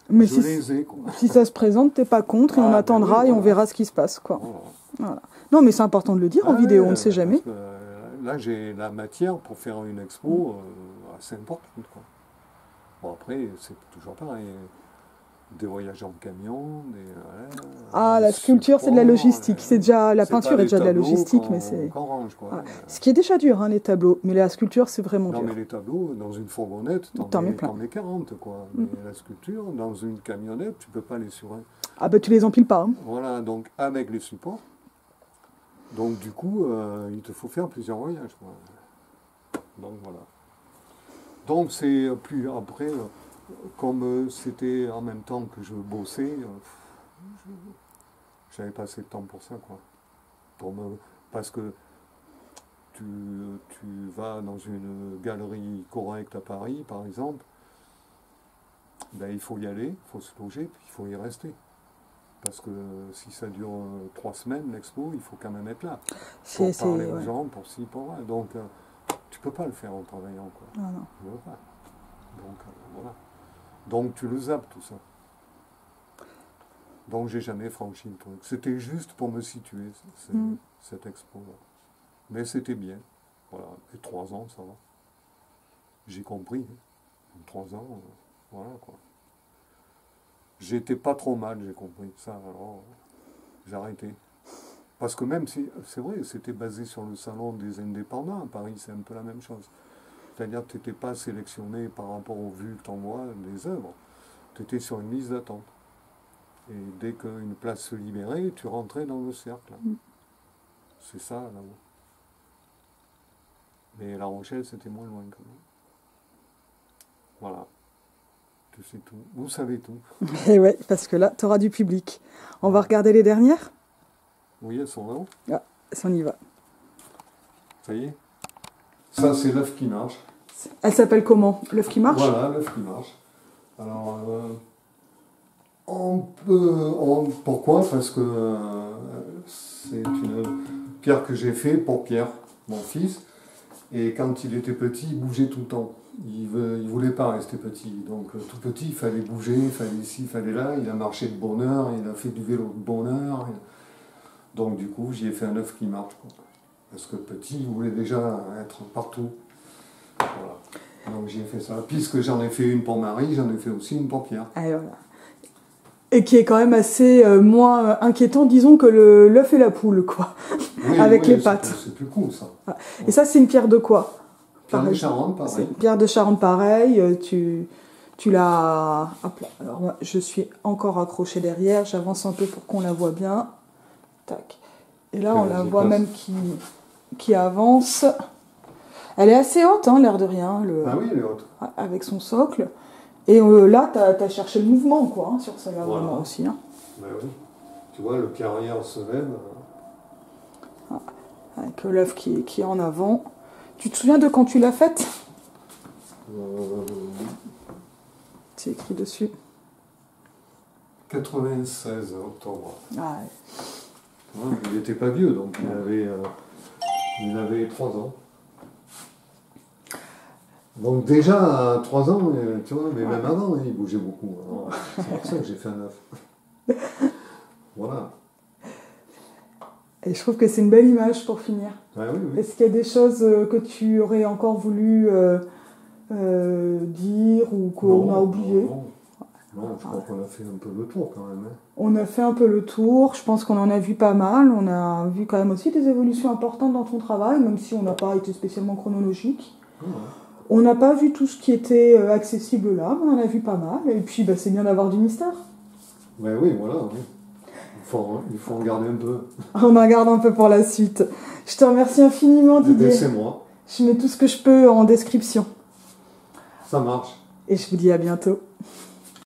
mais je les ai, quoi. Si ça se présente, t'es pas contre, et on attendra, oui, et on verra ce qui se passe, quoi. Voilà. Non, mais c'est important de le dire en vidéo, on ne sait jamais. Là, j'ai la matière pour faire une expo assez importante, quoi. Bon, après, c'est toujours pareil. Des voyages en camion, la sculpture, c'est de la logistique. C'est déjà, la peinture est déjà de la logistique, mais c'est... Ce qui est déjà dur, hein, les tableaux. Mais la sculpture, c'est vraiment dur. Non, mais les tableaux, dans une fourgonnette, t'en mets 40, quoi. Mais la sculpture, dans une camionnette, tu peux pas les sur... Ah ben, tu les empiles pas. Hein. Voilà, donc avec les supports. Donc du coup, il te faut faire plusieurs voyages, quoi. Donc voilà. Donc c'est plus après... Comme c'était en même temps que je bossais, j'avais pas assez de temps pour ça, quoi. Parce que tu vas dans une galerie correcte à Paris, par exemple, ben, il faut y aller, il faut se loger, puis il faut y rester. Parce que si ça dure 3 semaines, l'expo, il faut quand même être là. Pour parler aux gens, pour ci, pour là. Donc, tu peux pas le faire en travaillant, quoi. Ah non. Tu peux pas. Donc, voilà. Donc tu le zappes tout ça. Donc j'ai jamais franchi le truc. C'était juste pour me situer, cette expo-là. Mais c'était bien. Voilà. Et 3 ans, ça va. J'ai compris. En 3 ans, voilà quoi. J'étais pas trop mal, j'ai compris ça, alors j'ai arrêté. Parce que même si, c'est vrai, c'était basé sur le salon des indépendants à Paris, c'est un peu la même chose. C'est-à-dire que tu n'étais pas sélectionné par rapport aux vues que tu envoies des œuvres, tu étais sur une liste d'attente. Et dès qu'une place se libérait, tu rentrais dans le cercle. C'est ça là-haut. Mais La Rochelle, c'était moins loin quand même. Voilà. Tu sais tout. Vous savez tout. Et ouais, parce que là, tu auras du public. On va regarder les dernières? Oui, elles sont là. Ah, si on y va. Ça y est. Ça, c'est l'œuf qui marche. Elle s'appelle comment? L'œuf qui marche? Voilà, l'œuf qui marche. Alors, pourquoi? Parce que c'est une pierre que j'ai fait pour Pierre, mon fils. Et quand il était petit, il bougeait tout le temps. Il voulait pas rester petit. Donc, tout petit, il fallait bouger, il fallait ici, il fallait là. Il a marché de bonne heure, il a fait du vélo de bonne heure. Donc, du coup, j'y ai fait un œuf qui marche, quoi. Parce que petit, il voulait déjà être partout. Voilà. Donc, j'y ai fait ça. Puisque j'en ai fait une pour Marie, j'en ai fait aussi une pour Pierre. Ah, voilà. Et qui est quand même assez moins inquiétant, disons, que l'œuf et la poule, quoi. Oui, avec oui, les pattes. C'est plus cool, ça. Ah. Et ça, c'est une pierre de quoi? Pierre de Charente, C'est pareil. une pierre de Charente, pareil. Tu l'as... Hop là. Alors, moi, je suis encore accrochée derrière. J'avance un peu pour qu'on la voit bien. Tac. Et là, on la voit même qui avance. Elle est assez haute, hein, l'air de rien. Ah oui, elle est haute. Avec son socle. Et là, tu as cherché le mouvement, quoi, hein, sur celle-là, voilà. vraiment aussi. Hein. Ben oui. Tu vois, le pied arrière se lève. Avec l'œuf qui est en avant. Tu te souviens de quand tu l'as faite? C'est écrit dessus. 96 octobre. Ah, ouais. Ouais, il n'était pas vieux, donc il avait 3 ans. Donc déjà, à 3 ans, tu vois, mais même avant, il bougeait beaucoup. C'est pour ça que j'ai fait un œuf. Voilà. Et je trouve que c'est une belle image pour finir. Ouais, oui, oui. Est-ce qu'il y a des choses que tu aurais encore voulu dire ou qu'on a oublié? Non, je crois qu'on a fait un peu le tour quand même. Hein. On a fait un peu le tour, je pense qu'on en a vu pas mal. On a vu quand même aussi des évolutions importantes dans ton travail, même si on n'a pas été spécialement chronologique. Ouais. On n'a pas vu tout ce qui était accessible là, mais on en a vu pas mal. Et puis bah, c'est bien d'avoir du mystère. Ben oui, voilà. Oui. Il faut en garder un peu. On en garde un peu pour la suite. Je te remercie infiniment, Didier. C'est moi. Je mets tout ce que je peux en description. Ça marche. Et je vous dis à bientôt.